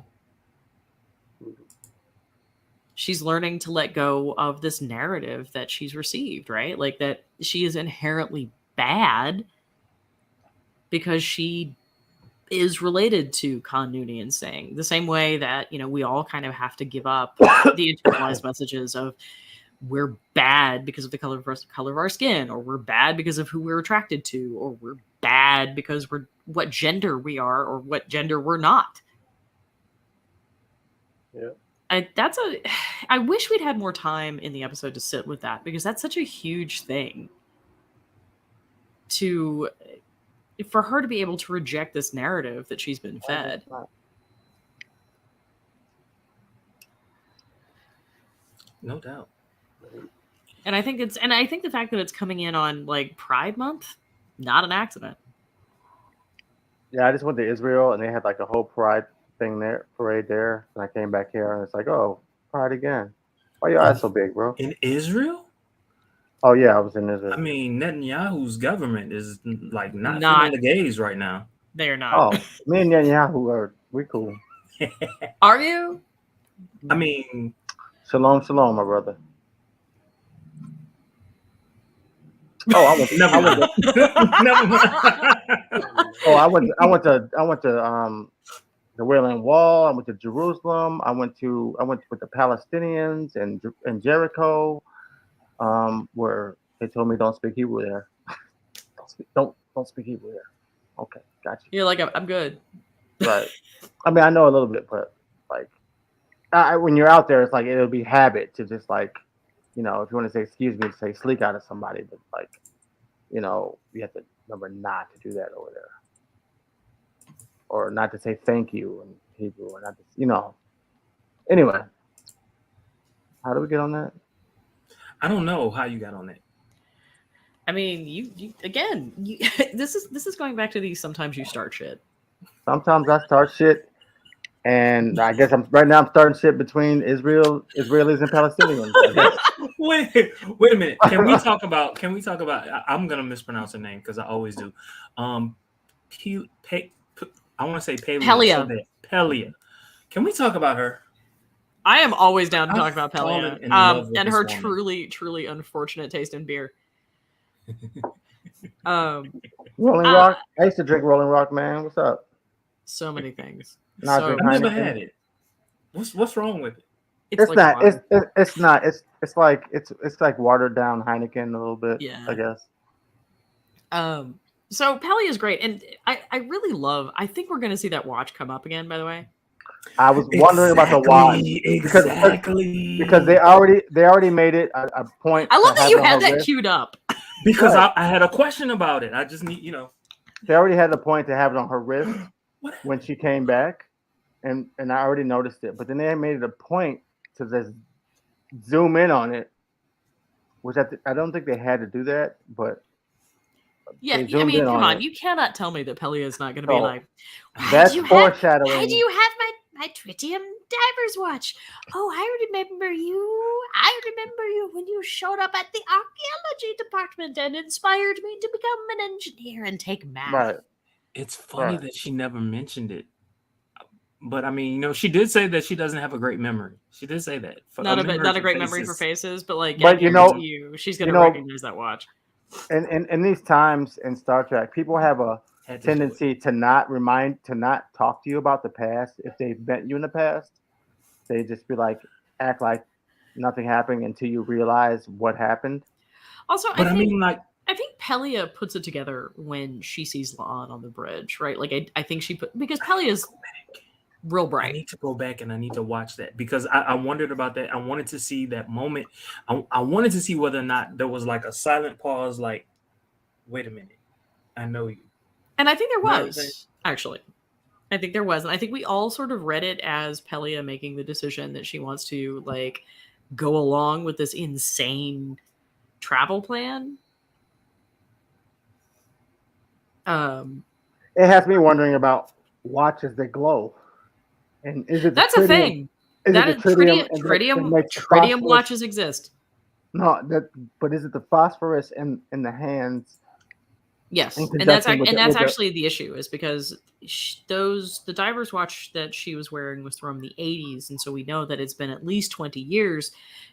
She's learning to let go of this narrative that she's received, right? Like that she is inherently bad because she is related to Khan Noonian-Singh, the same way that, we all kind of have to give up the internalized messages of we're bad because of the color of our skin, or we're bad because of who we're attracted to, or we're bad because we're what gender we are, or what gender we're not. Yeah. I wish we'd had more time in the episode to sit with that, because that's such a huge thing for her to be able to reject this narrative that she's been fed. No doubt. And I think the fact that it's coming in on like Pride Month, not an accident. Yeah, I just went to Israel and they had like a whole Pride parade there. And I came back here and it's like, oh, Pride again. Why your eyes so big, bro? In Israel? Oh yeah, I was in Israel. I mean, Netanyahu's government is like not feeling the gays right now. They're not. Oh, me and Netanyahu we cool. Are you? I mean, shalom, my brother. Oh, I went. Never mind. Oh, I went to the Wailing Wall. I went to Jerusalem. I went with the Palestinians and Jericho, where they told me don't speak Hebrew there. Don't speak Hebrew there. Okay, gotcha. You're like, I'm good. Right. I mean, I know a little bit, but like, when you're out there, it's like it'll be habit to just like, if you want to say excuse me, say sleek out of somebody, but like, you have to remember not to do that over there, or not to say thank you in Hebrew, or not to, Anyway, how do we get on that? I don't know how you got on that. I mean, you again. This is going back to these. Sometimes you start shit. Sometimes I start shit, and I guess I'm starting shit between Israelis and Palestinians. I guess. Wait a minute. Can we talk about? I'm gonna mispronounce her name because I always do. I want to say Pelia. Pelia. Can we talk about her? I am always down to talk about Pelia, and her truly, truly unfortunate taste in beer. Rolling Rock. I used to drink Rolling Rock, man. What's up? So many things. I've never had it. What's wrong with it? It's not. It's like watered down Heineken a little bit. Yeah, I guess. So Pelia is great, and I really love. I think we're going to see that watch come up again. By the way, I was wondering about the watch because they already made it a point. I love that you had that queued up because I had a question about it. I just need They already had the point to have it on her wrist when she came back, and I already noticed it. But then they made it a point to just zoom in on it, which I don't think they had to do that, but. Yeah, I mean, come on. You cannot tell me that Pelia is not going to be like, that's foreshadowing. Why do you have my tritium diver's watch? Oh, I remember you when you showed up at the archaeology department and inspired me to become an engineer and take math. Right. It's funny that she never mentioned it. But I mean, she did say that she doesn't have a great memory. She did say that. Not a great memory for faces, but like, but she's going to recognize that watch. And these times in Star Trek, people have a tendency to not talk to you about the past. If they've met you in the past, they just act like nothing happened until you realize what happened. Also, I think Pelia puts it together when she sees La'an on the bridge, right? Like I think because Pelia's real bright. I need to go back and I need to watch that because I wondered about that. I wanted to see that moment. I wanted to see whether or not there was like a silent pause, like, wait a minute, I know you. And I think there was, actually. I think there was. And I think we all sort of read it as Pelia making the decision that she wants to like go along with this insane travel plan. It has me wondering about watches that glow. And is it that's a thing? Tritium watches exist. No, but is it the phosphorus in the hands? Yes, and that's actually the issue is because the diver's watch that she was wearing was from the 80s, and so we know that it's been at least 20 years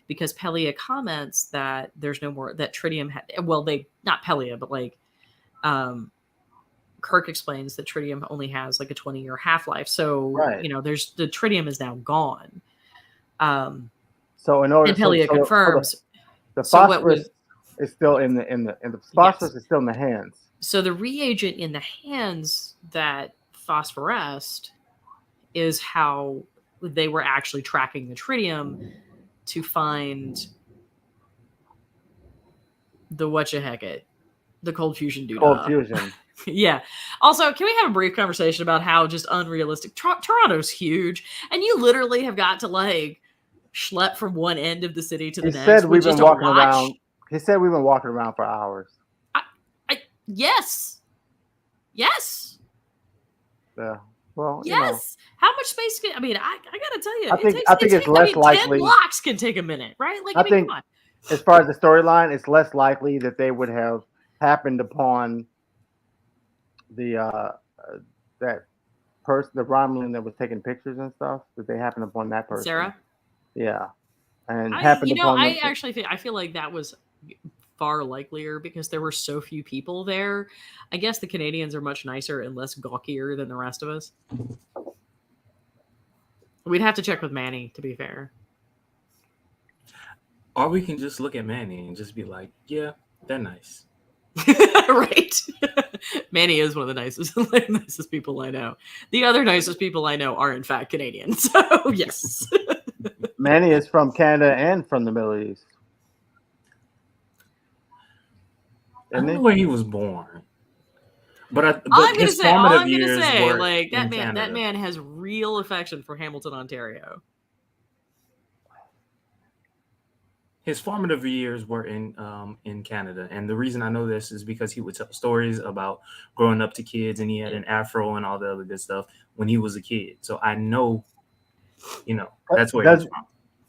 because Pelia comments that there's no more that tritium had. Well, not Pelia, but like Kirk explains that tritium only has like a 20-year half-life. So, the tritium is now gone. So in order, and Pelia confirms the phosphorus is still in the phosphorus is still in the hands. So the reagent in the hands that phosphoresced is how they were actually tracking the tritium to find the the cold fusion dude. Cold fusion. Yeah. Also, can we have a brief conversation about how just unrealistic Toronto's huge, and you literally have got to like schlep from one end of the city to the next. He said we've been walking around. He said we've been walking around for hours. Yes. Yeah. Well, yes. How much space can I gotta tell you? I think it's less likely. 10 blocks can take a minute, right? Like, I think, come on. As far as the storyline, it's less likely that they would have happened upon the that person, the Romulan that was taking pictures and stuff. That they happened upon that person, Sarah. Yeah, and happened upon. I feel like that was far likelier because there were so few people there. I guess the Canadians are much nicer and less gawkier than the rest of us. We'd have to check with Manny, to be fair. Or we can just look at Manny and just be like, yeah, they're nice. Right. Manny is one of the nicest people I know. The other nicest people I know are, in fact, Canadian. So, yes. Manny is from Canada and from the Middle East. I don't know where he was born, but his formative years were like that in man. Canada. That man has real affection for Hamilton, Ontario. His formative years were in Canada, and the reason I know this is because he would tell stories about growing up to kids, and he had an afro and all the other good stuff when he was a kid. So I know, that's where he's from.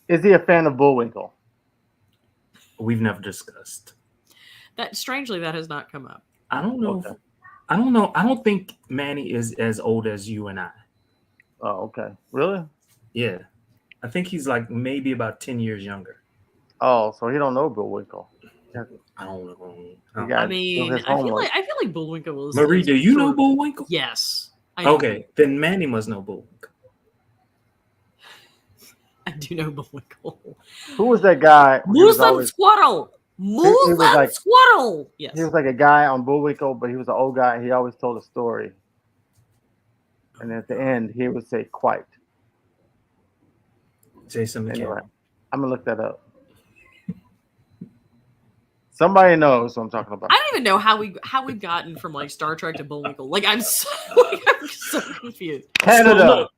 Is he a fan of Bullwinkle? We've never discussed. That strangely, that has not come up. I don't know. Okay. I don't think Manny is as old as you and I. Oh, okay. Really? Yeah. I think he's like maybe about 10 years younger. Oh, so he don't know Bullwinkle. I don't know. I feel like Bullwinkle was. Marie, do you know Bullwinkle? Yes. Okay, then Manny must know Bullwinkle. I do know Bullwinkle. Who was that guy? Moose and Squirrel. Moose and Squirrel. Yes. He was like a guy on Bullwinkle, but he was an old guy. He always told a story. And at the end, he would say, "Quite." Jason McCann. Anyway, I'm going to look that up. Somebody knows what I'm talking about. I don't even know how we've gotten from like Star Trek to Bullwinkle. Like I'm so confused. Canada.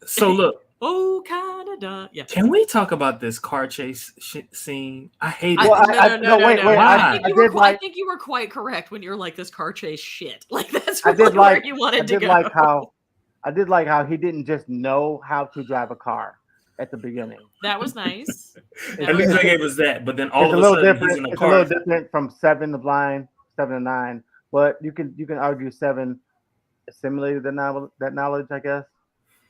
So look. Oh, Canada. Yeah. Can we talk about this car chase scene? I hate it. No. Wait. I think you were quite correct when you're like this car chase shit. Like that's really where you wanted to go. I did like how he didn't just know how to drive a car at the beginning. That was nice. At least they gave us that, but then all of a sudden he's in a car. It's a little different from 7 to 9, but you can argue 7 assimilated that knowledge, I guess.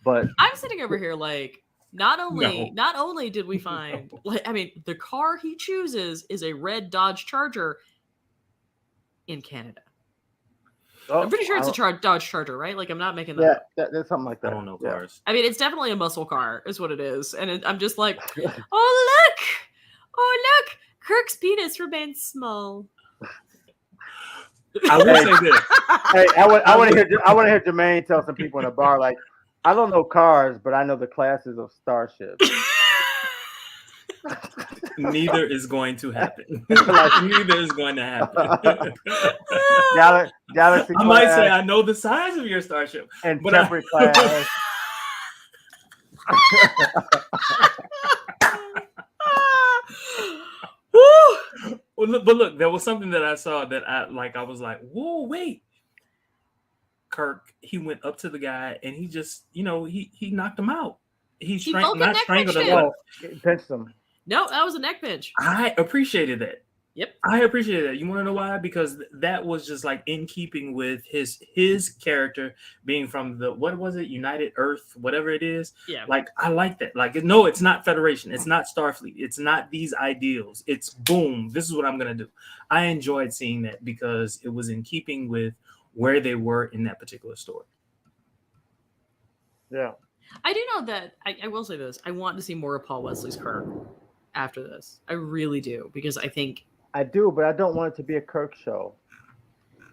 But I'm sitting over here like not only did we find the car he chooses is a red Dodge Charger in Canada. I'm pretty sure it's a Dodge Charger, right? Like I'm not making that up. Yeah, there's something like that. I don't know cars. I mean, it's definitely a muscle car, is what it is, and I'm just like, oh look, Kirk's penis remains small. I will say this. Hey, I want to hear Jermaine tell some people in a bar like, I don't know cars, but I know the classes of starships. Neither is going to happen. Neither is going to happen. Galaxy I might say I know the size of your starship, and temperate class. But look, there was something that I saw that I was like, whoa, wait. Kirk, he went up to the guy and he just, he knocked him out. He not strangled him. Pinched him. No, that was a neck pinch. I appreciated that. Yep. I appreciated that. You want to know why? Because that was just like in keeping with his character being from the, what was it? United Earth, whatever it is. Yeah. Like, I like that. Like, no, it's not Federation. It's not Starfleet. It's not these ideals. It's boom. This is what I'm going to do. I enjoyed seeing that because it was in keeping with where they were in that particular story. Yeah. I do know that I will say this. I want to see more of Paul Wesley's Kirk after this. I really do, because I think I do, but I don't want it to be a Kirk show.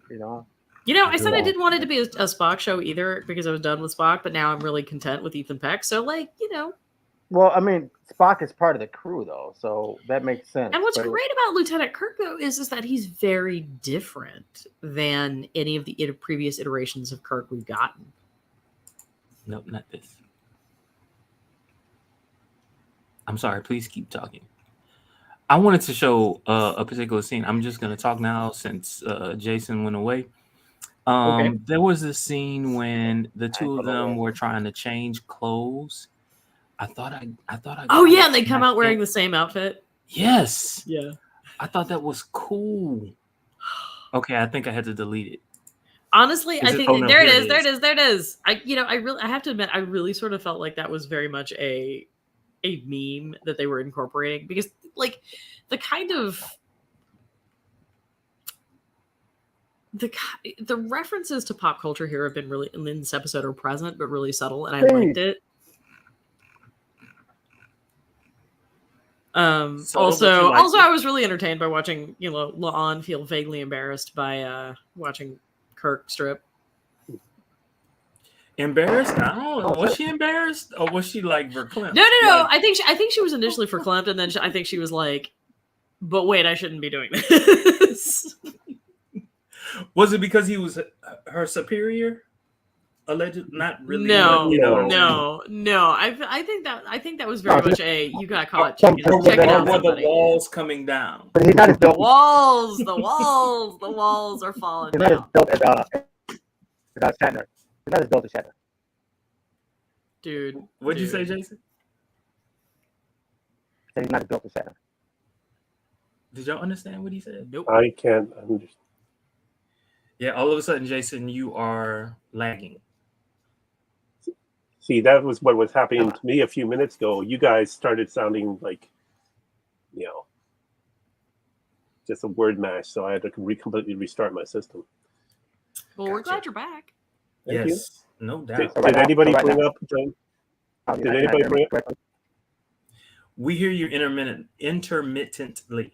You know? I said I didn't want it to be a Spock show either, because I was done with Spock, but now I'm really content with Ethan Peck. So, like, Well, I mean, Spock is part of the crew, though, so that makes sense. And what's great about Lieutenant Kirk, though, is that he's very different than any of the previous iterations of Kirk we've gotten. Nope, not this. I'm sorry, please keep talking. I wanted to show a particular scene. I'm just going to talk now since Jason went away. Okay. There was a scene when the two of them were trying to change clothes. I thought I Oh yeah, and they come out wearing the same outfit. Yes. Yeah. I thought that was cool. Okay, I think I had to delete it. Honestly, I think no, there it is. I have to admit, I really sort of felt like that was very much a meme that they were incorporating, because like the kind of the references to pop culture here have been really in this episode are present, but really subtle, and I liked it. Also, I was really entertained by watching, La'an feel vaguely embarrassed by watching Kirk strip. Embarrassed? I don't know. Was she embarrassed, or was she like verklempt? No. I think she was initially verklempt, and then I think she was like, "But wait, I shouldn't be doing this." Was it because he was her superior? Alleged, not really. No. I think that was very much a you got caught checking out somebody. The walls coming down. The walls are falling down. Shatner. He's not as built as Shatner. Dude. What'd you say, Jason? He's not as built as Shatner. Did y'all understand what he said? Nope. I can't understand. Yeah, all of a sudden, Jason, you are lagging. See, that was what was happening to me a few minutes ago. You guys started sounding like, just a word mash, so I had to completely restart my system. Well, we're glad you're back. Thank you. No doubt. Did anybody bring up? Did anybody bring up? We hear you intermittently.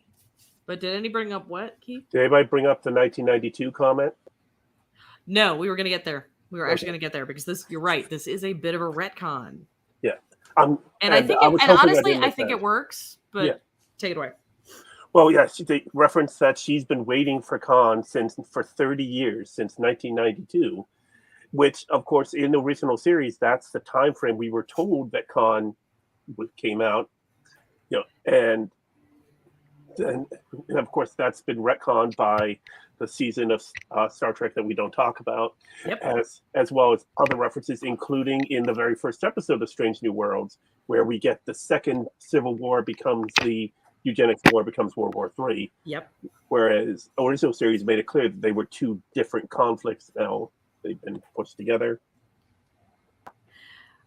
But did anybody bring up what, Keith? Did anybody bring up the 1992 comment? No, we were going to get there. We were actually going to get there, because you're right. This is a bit of a retcon. Yeah. I think it works, but take it away. Well, yeah, they referenced that she's been waiting for Khan for 30 years, since 1992, which, of course, in the original series, that's the time frame we were told that Khan came out, and of course, that's been retconned by the season of Star Trek that we don't talk about, as well as other references, including in the very first episode of Strange New Worlds, where we get the second Civil War becomes the Eugenics War becomes World War III. Yep. Whereas original series made it clear that they were two different conflicts. Now they've been pushed together.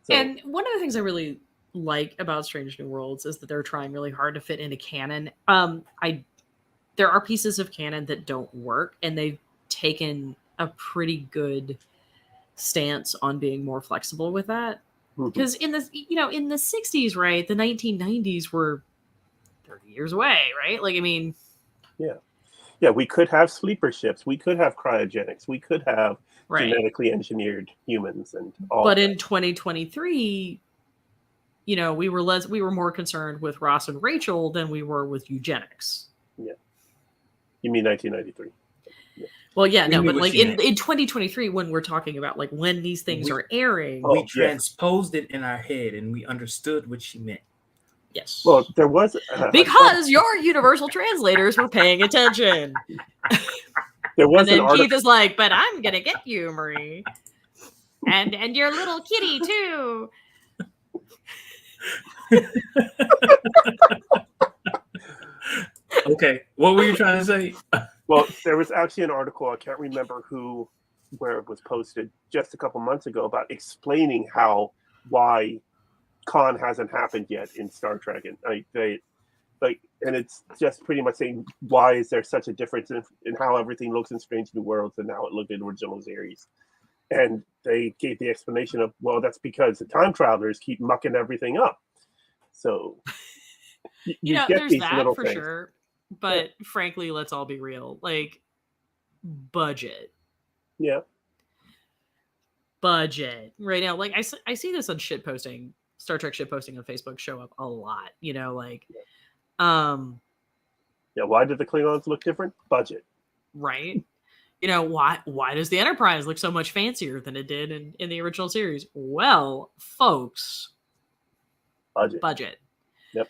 So, and one of the things I really like about Strange New Worlds is that they're trying really hard to fit into canon. There are pieces of canon that don't work, and they've taken a pretty good stance on being more flexible with that. Because in the 60s, right, the 1990s were 30 years away, right? Like, I mean, yeah, we could have sleeper ships, we could have cryogenics, we could have genetically engineered humans, and all. But in 2023, we were more concerned with Ross and Rachel than we were with eugenics. Yeah. You mean 1993? Yeah. Well, yeah, no, but like in 2023, when we're talking about like when these things are airing, we transposed it in our head and we understood what she meant. Yes. Well, there was because your universal translators were paying attention. There was, and then Keith is like, "But I'm gonna get you, Marie, and your little kitty too." Okay, what were you trying to say? Well, there was actually an article, I can't remember where it was posted just a couple months ago, about explaining why Khan hasn't happened yet in Star Trek. And Like, and it's just pretty much saying, why is there such a difference in how everything looks in Strange New Worlds and how it looked in the original series? And they gave the explanation of, well, that's because the time travelers keep mucking everything up. So you know, get there's these that little for things. sure. But frankly, let's all be real. Like, budget. Yeah. Budget right now. Like, I see this on shit posting, Star Trek shit posting on Facebook show up a lot. You know, like, yeah. Why did the Klingons look different? Budget. Right. You know, why does the Enterprise look so much fancier than it did in the original series? Well, folks, budget. Yep.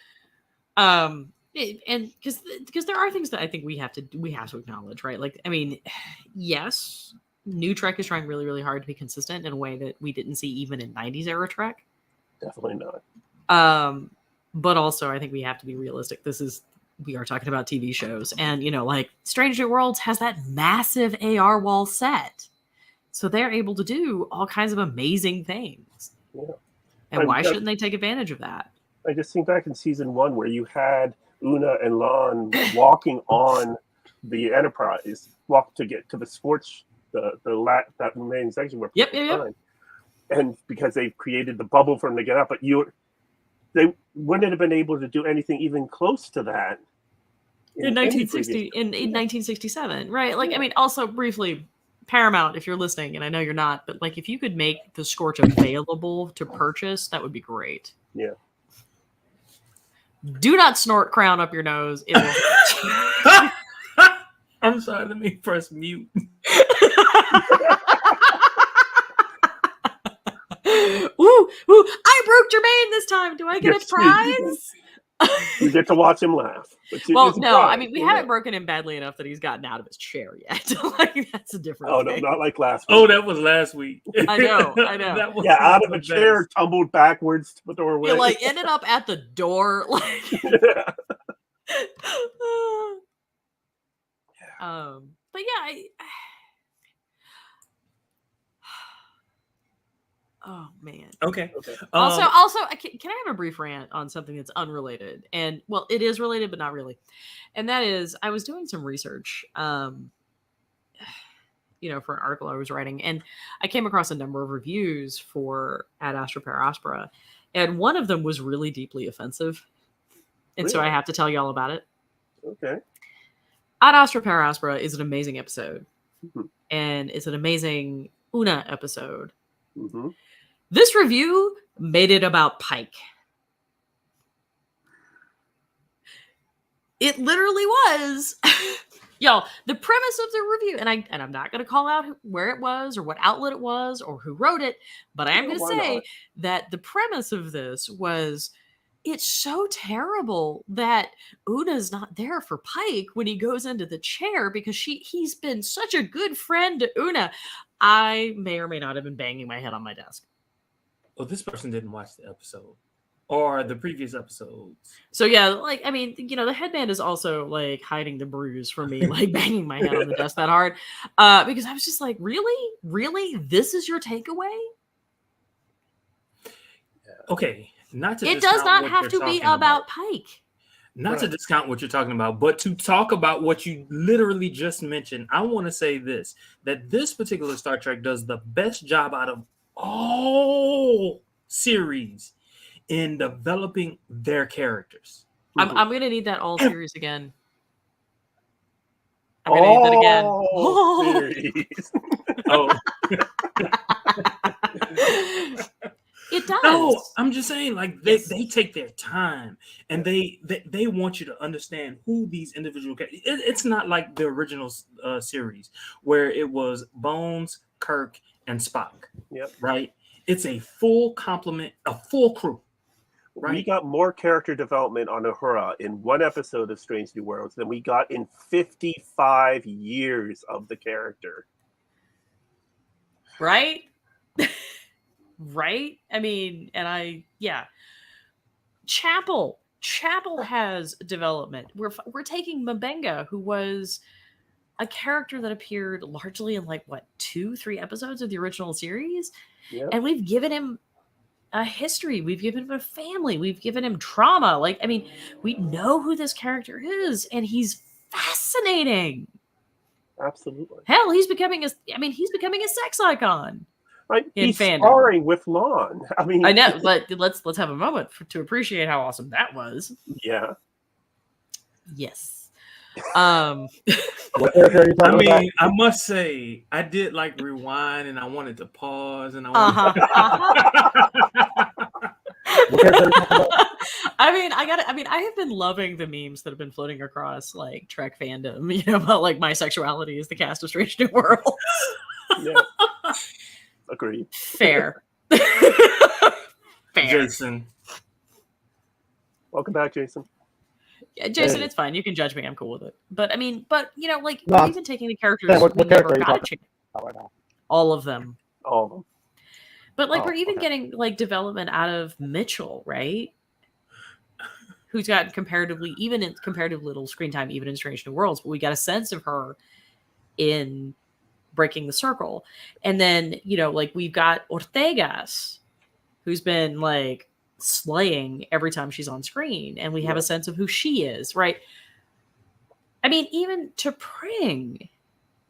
And because there are things that I think we have to acknowledge, right? Like, I mean, yes, new Trek is trying really, really hard to be consistent in a way that we didn't see even in 90s era Trek. Definitely not. But also I think we have to be realistic. We are talking about TV shows, and you know, like Strange New Worlds has that massive AR wall set, so they're able to do all kinds of amazing things. Yeah. And why shouldn't they take advantage of that? I just think back in season 1 where you had Una and Lon walking on the Enterprise, walk to get to the sports, that main section where people find. And because they created the bubble for them to get up, but they wouldn't have been able to do anything even close to that in 1967, right? Like, I mean, also briefly, Paramount, if you're listening, and I know you're not, but like, if you could make the Scorch available to purchase, that would be great. Yeah. Do not snort Crown up your nose. It will. I'm sorry. Let me press mute. Ooh! I broke Jermaine this time. Do I get a prize? You get to watch him laugh. Well, no, I mean, we haven't broken him badly enough that he's gotten out of his chair yet. Like, that's a different thing. No, not like last week. Oh, that was last week. I know. Yeah, out of a chair, tumbled backwards to the doorway. He, like, ended up at the door. Like, but yeah, oh man. Okay. Also, can I have a brief rant on something that's unrelated? And well, it is related, but not really. And that is, I was doing some research, you know, for an article I was writing, and I came across a number of reviews for Ad Astra Per Aspera, and one of them was really deeply offensive, and so I have to tell y'all about it. Okay. Ad Astra Per Aspera is an amazing episode, and it's an amazing Una episode. Mm-hmm. This review made it about Pike. It literally was. Y'all, the premise of the review, and I'm not going to call out where it was or what outlet it was or who wrote it, but I am going to say that the premise of this was, it's so terrible that Una's not there for Pike when he goes into the chair because he's been such a good friend to Una. I may or may not have been banging my head on my desk. Well, this person didn't watch the episode or the previous episodes. So yeah, like, I mean, you know, the headband is also like hiding the bruise for me, like banging my head on the desk that hard. Because I was just like, really? This is your takeaway? Okay. It does not have to be about Pike. Not to discount what you're talking about, but to talk about what you literally just mentioned, I want to say this, that this particular Star Trek does the best job out of all series in developing their characters. I'm going to need that all series again. I'm going to need that again. Oh. It does. No, I'm just saying, like, they take their time and they want you to understand who these individual characters. It's not like the original series where it was Bones, Kirk, and Spock. Yep. Right? It's a full complement, a full crew. Right? We got more character development on Uhura in one episode of Strange New Worlds than we got in 55 years of the character. Right? Right? I mean, Chapel has development. We're taking Mbenga, who was a character that appeared largely in like 2-3 episodes of the original series, and we've given him a history. We've given him a family. We've given him trauma. Like, I mean, we know who this character is, and he's fascinating. Absolutely. Hell, he's becoming a sex icon. Right? He's fandom. sparring with Lon. I mean, I know, but let's have a moment to appreciate how awesome that was. Yeah. Yes. What character are you I talking mean, about? I must say, I did like rewind, and I wanted to pause, and I What character are you talking about? I have been loving the memes that have been floating across like Trek fandom, you know, about like my sexuality is the cast of Strange New Worlds. Yeah. Agreed. Fair. Fair. Jason. Welcome back, Jason. Yeah, Jason, Hey. it's fine. You can judge me. I'm cool with it. But I mean, you know, like No, we're I'm even taking the characters saying, what we character never are you got a talking chance. about right now? All of them. All of them. But like Oh, we're even okay. getting like development out of Mitchell, right? Who's got comparatively little screen time, even in Strange New Worlds, but we got a sense of her in Breaking the Circle. And then, you know, like we've got Ortegas, who's been like slaying every time she's on screen, and we have a sense of who she is, right? I mean, even to Pring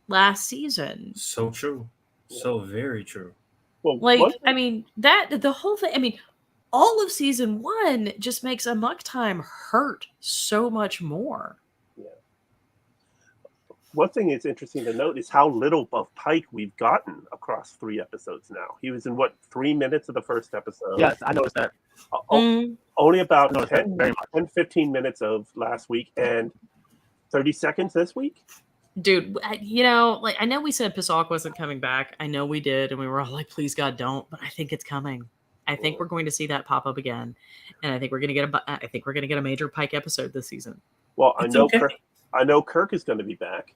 last season. So true. So very true. Well, Like, I mean, that the whole thing, I mean, all of season 1 just makes Amok Time hurt so much more. one thing that's interesting to note is how little of Pike we've gotten across 3 episodes now. He was in 3 minutes of the first episode. Yes, I noticed that. Only about I noticed that very much. 10, 15 minutes of last week and 30 seconds this week. Dude, you know, like I know we said Pisok wasn't coming back. I know we did, and we were all like, please God, don't. But I think it's coming. I think we're going to see that pop up again, and I think we're going to get a major Pike episode this season. Well, It's okay. I know Kirk is going to be back.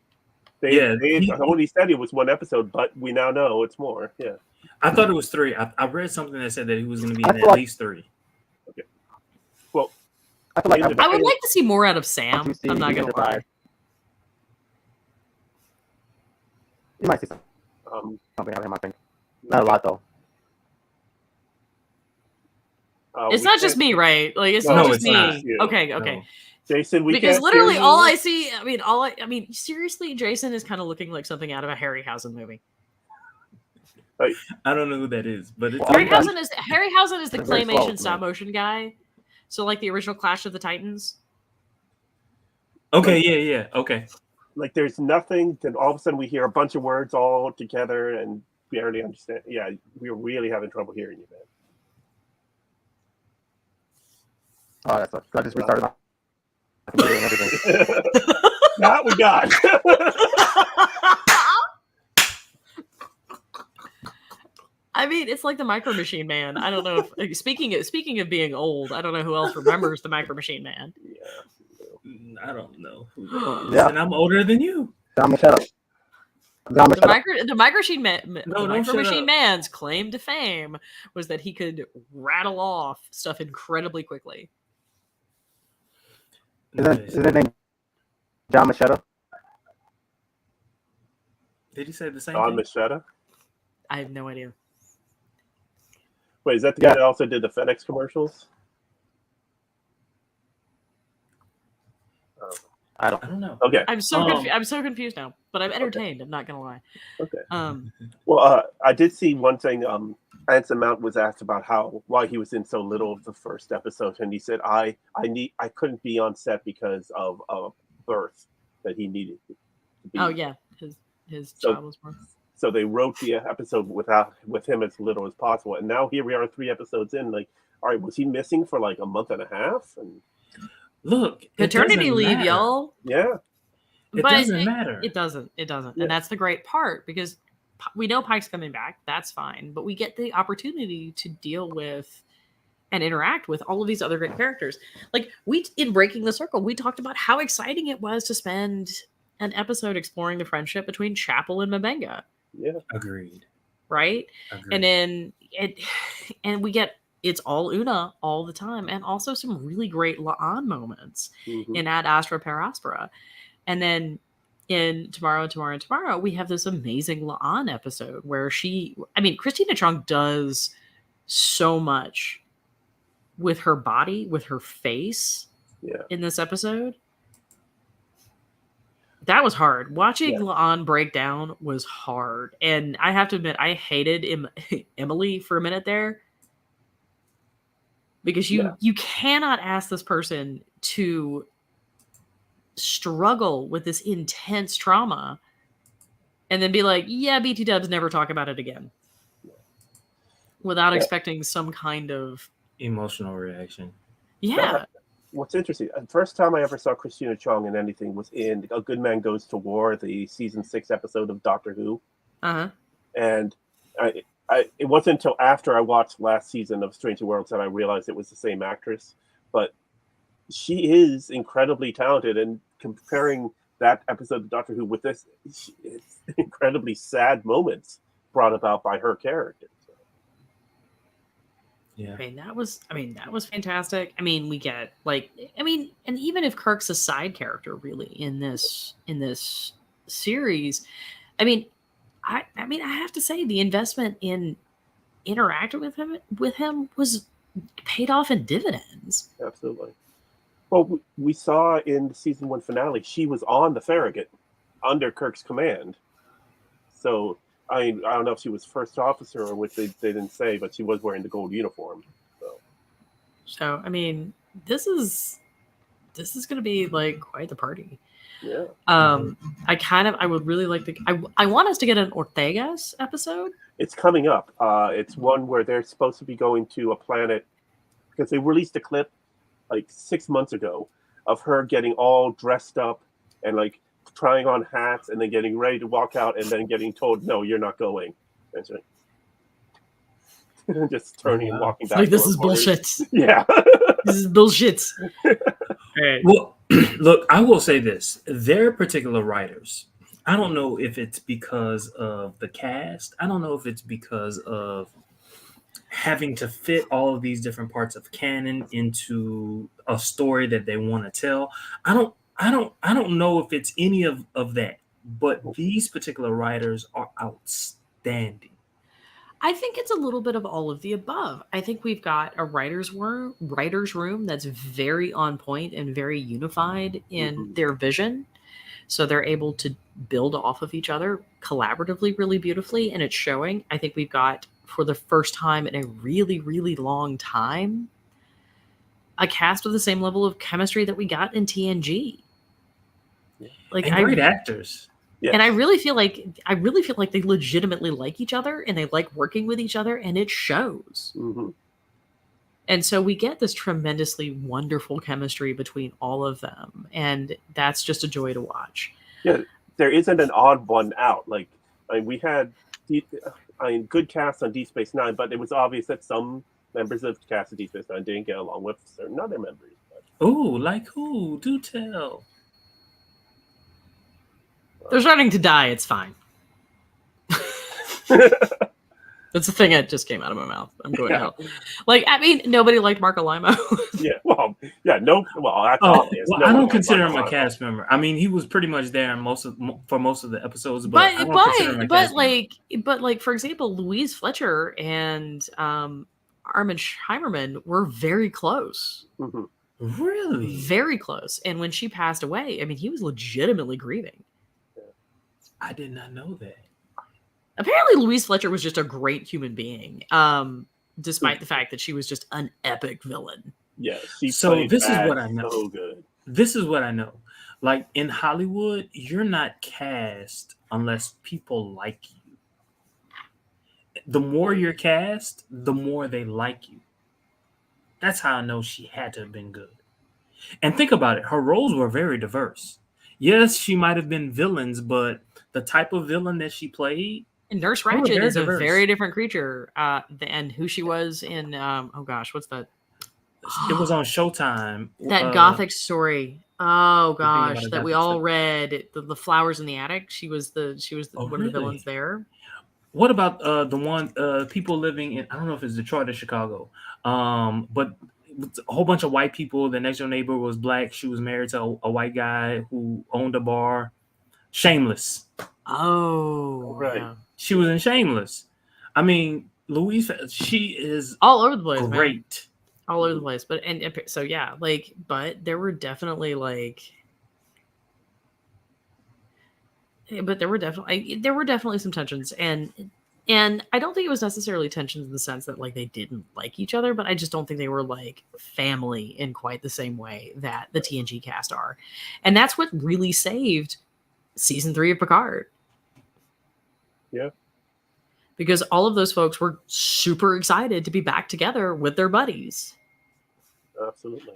They he only said it was 1 episode, but we now know it's more. Yeah. I thought it was 3. I read something that said that he was going to be I in feel at like- least 3. Well, I feel like I would like to see more out of Sam. I'm not going to lie. You might see something out of him, I think. Not a lot, though. It's not just me, right? Like it's No, not it's just me. not you. Okay. No. Jason, we Because can't literally hear all you. I see, I mean, seriously, Jason is kind of looking like something out of a Harryhausen movie. I don't know who that is, but it's Harryhausen is the It's very slow, claymation man. stop motion guy. So like the original Clash of the Titans. okay. Yeah. Okay. Like there's nothing, then all of a sudden we hear a bunch of words all together and barely understand. Yeah, we're really having trouble hearing you, man. Oh, that sucks. I just restarted my computer and everything. That we got. I mean, it's like the Micro Machine Man. I don't know if speaking of being old, I don't know who else remembers the Micro Machine Man. Yeah. I don't know. Yeah. And I'm older than you. Dama, shut up. Dama, The shut up. Micro shut Machine up. Man's claim to fame was that he could rattle off stuff incredibly quickly. Is that name John Machetta? Did he say the same Don thing? Machetta. I have no idea. Wait, is that the guy that also did the FedEx commercials? I don't. I don't know. Okay. I'm so confused now, but I'm entertained. I'm not gonna lie. Okay. Well, I did see one thing. Anson Mount was asked about why he was in so little of the first episode, and he said, "I couldn't be on set because of birth that he needed to be." Oh yeah, his So- child was born. So they wrote the episode with him as little as possible, and now here we are 3 episodes in. Like, all right, was he missing for like a month and a half? And Look, it Paternity doesn't leave, matter. y'all. yeah, It But doesn't matter. It doesn't. Yeah. And that's the great part because we know Pike's coming back. That's fine. But we get the opportunity to deal with and interact with all of these other great characters. Like in Breaking the Circle, we talked about how exciting it was to spend an episode exploring the friendship between Chapel and Mabenga, yeah. Agreed. right? Agreed. And then we get it's all Una all the time, and also some really great La'an moments Mhm. in Ad Astra Per Aspera. And then in Tomorrow, we have this amazing La'an episode where Christina Chong does so much with her body, with her face in this episode. That was hard. Watching La'an break down was hard. And I have to admit, I hated Emily for a minute there. Because you cannot ask this person to struggle with this intense trauma and then be like, yeah, BT dubs, never talk about it again. Without expecting some kind of emotional reaction. Yeah. What's interesting, the first time I ever saw Christina Chong in anything was in A Good Man Goes to War, the season 6 episode of Doctor Who. Uh-huh. And it wasn't until after I watched last season of Stranger Worlds that I realized it was the same actress. But she is incredibly talented, and comparing that episode of Doctor Who with this, it's incredibly sad moments brought about by her character. So. Yeah. That was fantastic. I mean, we get and even if Kirk's a side character really in this series, I have to say the investment in interacting with him was paid off in dividends. Absolutely. Well, we saw in the season 1 finale, she was on the Farragut under Kirk's command. So I don't know if she was first officer or which they didn't say, but she was wearing the gold uniform. So I mean, this is going to be like quite the party. Yeah. I would really like to. I want us to get an Ortegas episode. It's coming up. It's one where they're supposed to be going to a planet because they released a clip like 6 months ago of her getting all dressed up and like trying on hats and then getting ready to walk out and then getting told, no, you're not going. That's right. Just turning and walking back. Like, this is bullshit. Yeah. This is bullshit. Right. Well, look, I will say this. Their particular writers, I don't know if it's because of the cast. I don't know if it's because of having to fit all of these different parts of canon into a story that they want to tell. I don't know if it's any of that, but these particular writers are outstanding. I think it's a little bit of all of the above. I think we've got a writer's room that's very on point and very unified in their vision. So they're able to build off of each other collaboratively really beautifully, and it's showing. I think we've got, for the first time in a really, really long time, a cast with the same level of chemistry that we got in TNG. Like, and great actors. Yes. And I really feel like they legitimately like each other and they like working with each other, and it shows. Mm-hmm. And so we get this tremendously wonderful chemistry between all of them, and that's just a joy to watch. Yeah, there isn't an odd one out. Like, we had good cast on Deep Space Nine, but it was obvious that some members of the cast of Deep Space Nine didn't get along with certain other members. Oh, like who? Do tell. They're starting to die. It's fine. That's the thing that just came out of my mouth. I'm going to hell. Like, I mean, nobody liked Marco Limo. Yeah, well, yeah, no. Well, I don't consider him a cast member. I mean, he was pretty much there for most of the episodes, but for example, Louise Fletcher and Armin Shimerman were very close. Mm-hmm. Really, very close. And when she passed away, I mean, he was legitimately grieving. I did not know that. Apparently, Louise Fletcher was just a great human being, despite the fact that she was just an epic villain. Yeah. So this is what I know. So good. This is what I know. Like, in Hollywood, you're not cast unless people like you. The more you're cast, the more they like you. That's how I know she had to have been good. And think about it. Her roles were very diverse. Yes, she might have been villains, but the type of villain that she played. And Nurse Ratched is a very different creature than who she was in. What's that? It was on Showtime. That Gothic story. Oh gosh, that we all read. The Flowers in the Attic. She was one of the villains there. What about the one people living in? I don't know if it's Detroit or Chicago, but a whole bunch of white people. The next door neighbor was black. She was married to a white guy who owned a bar. Shameless. Oh, right. Yeah. She was in Shameless. I mean, Louise, she is all over the place, great. Man. All over the place. But so yeah, like, but there were definitely some tensions, and I don't think it was necessarily tensions in the sense that like they didn't like each other, but I just don't think they were like family in quite the same way that the TNG cast are. And that's what really saved season 3 of Picard. Yeah. Because all of those folks were super excited to be back together with their buddies. Absolutely.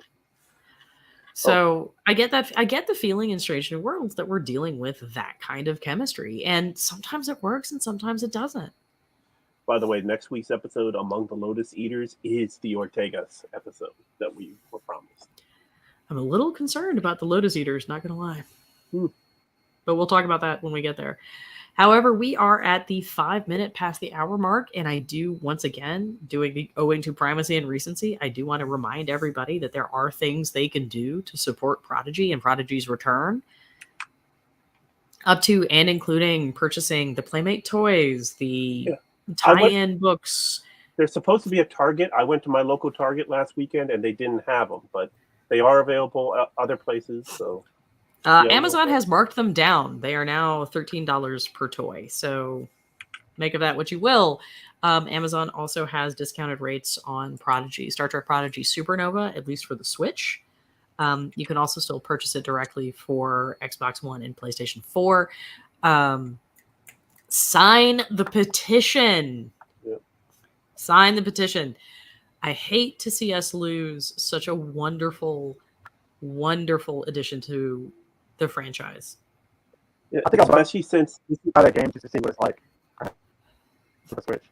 So I get the feeling in Strange New Worlds that we're dealing with that kind of chemistry, and sometimes it works and sometimes it doesn't. By the way, next week's episode, Among the Lotus Eaters, is the Ortegas episode that we were promised. I'm a little concerned about the Lotus Eaters, not going to lie. But we'll talk about that when we get there. However, we are at the 5 minute past the hour mark, and I do, once again, owing to primacy and recency, I do want to remind everybody that there are things they can do to support Prodigy and Prodigy's return, up to and including purchasing the Playmate toys, the tie-in books. There's supposed to be a Target. I went to my local Target last weekend, and they didn't have them, but they are available at other places, so... Amazon has marked them down. They are now $13 per toy. So make of that what you will. Amazon also has discounted rates on Prodigy, Star Trek Prodigy Supernova, at least for the Switch. You can also still purchase it directly for Xbox One and PlayStation 4. Sign the petition. Yep. Sign the petition. I hate to see us lose such a wonderful, wonderful addition to the franchise. Yeah, I think especially since you see how that game just to see what it's like for the Switch.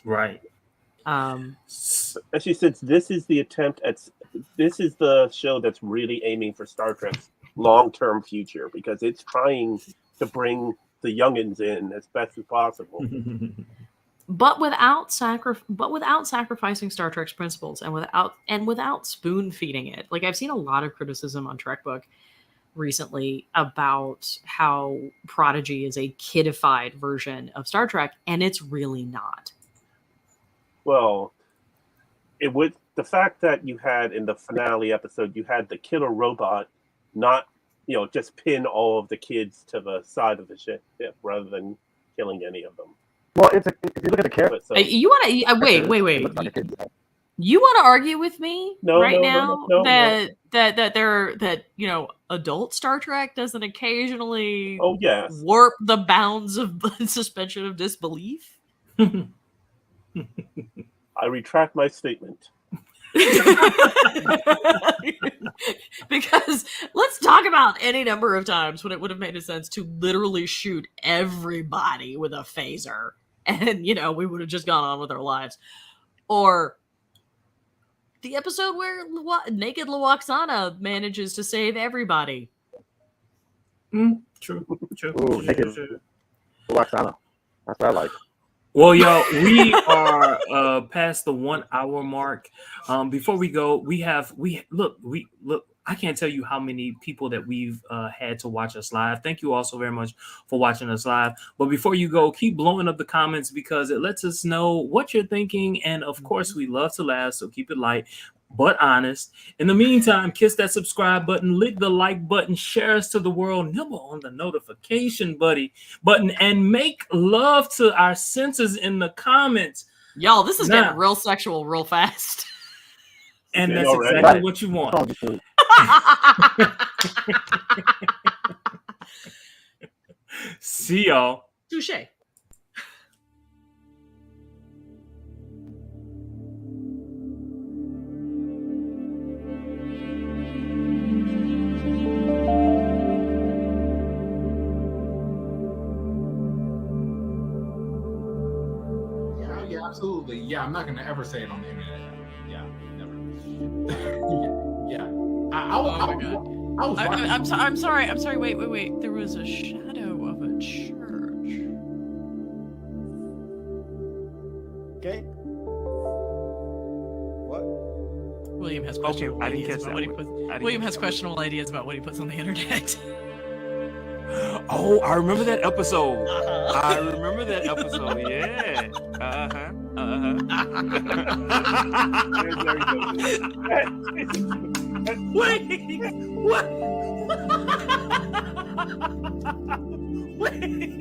Right. Especially since this is the show that's really aiming for Star Trek's long-term future, because it's trying to bring the youngins in as best as possible. But without sacrificing Star Trek's principles, and without spoon feeding it. Like, I've seen a lot of criticism on Trek Book recently about how Prodigy is a kidified version of Star Trek, and it's really not. Well, the fact that you had in the finale episode, you had the killer robot not, just pin all of the kids to the side of the ship rather than killing any of them. Well, if you look at the character, you want to wait. You want to argue with me now that adult Star Trek doesn't occasionally warp the bounds of suspension of disbelief? I retract my statement. Because let's talk about any number of times when it would have made sense to literally shoot everybody with a phaser, and we would have just gone on with our lives. Or the episode where naked Lwaxana manages to save everybody. True. Ooh, naked Lwaxana. That's what I like. Well, y'all, we are past the 1 hour mark. Before we go, we look. I can't tell you how many people that we've had to watch us live. Thank you all so very much for watching us live. But before you go, keep blowing up the comments, because it lets us know what you're thinking. And of course, we love to laugh, so keep it light but honest. In the meantime, kiss that subscribe button, lick the like button, share us to the world, nibble on the notification button, and make love to our senses in the comments. Y'all, this is getting real sexual real fast. And that's exactly what you want. See y'all. Touché. Absolutely. Yeah, I'm not going to ever say it on the internet. Yeah, never. I'm sorry. Wait. There was a shadow of a church. Okay. What? William has questionable ideas about what he puts. William has questionable ideas about what he puts on the internet. Oh, I remember that episode. Yeah. Wait, what? Wait.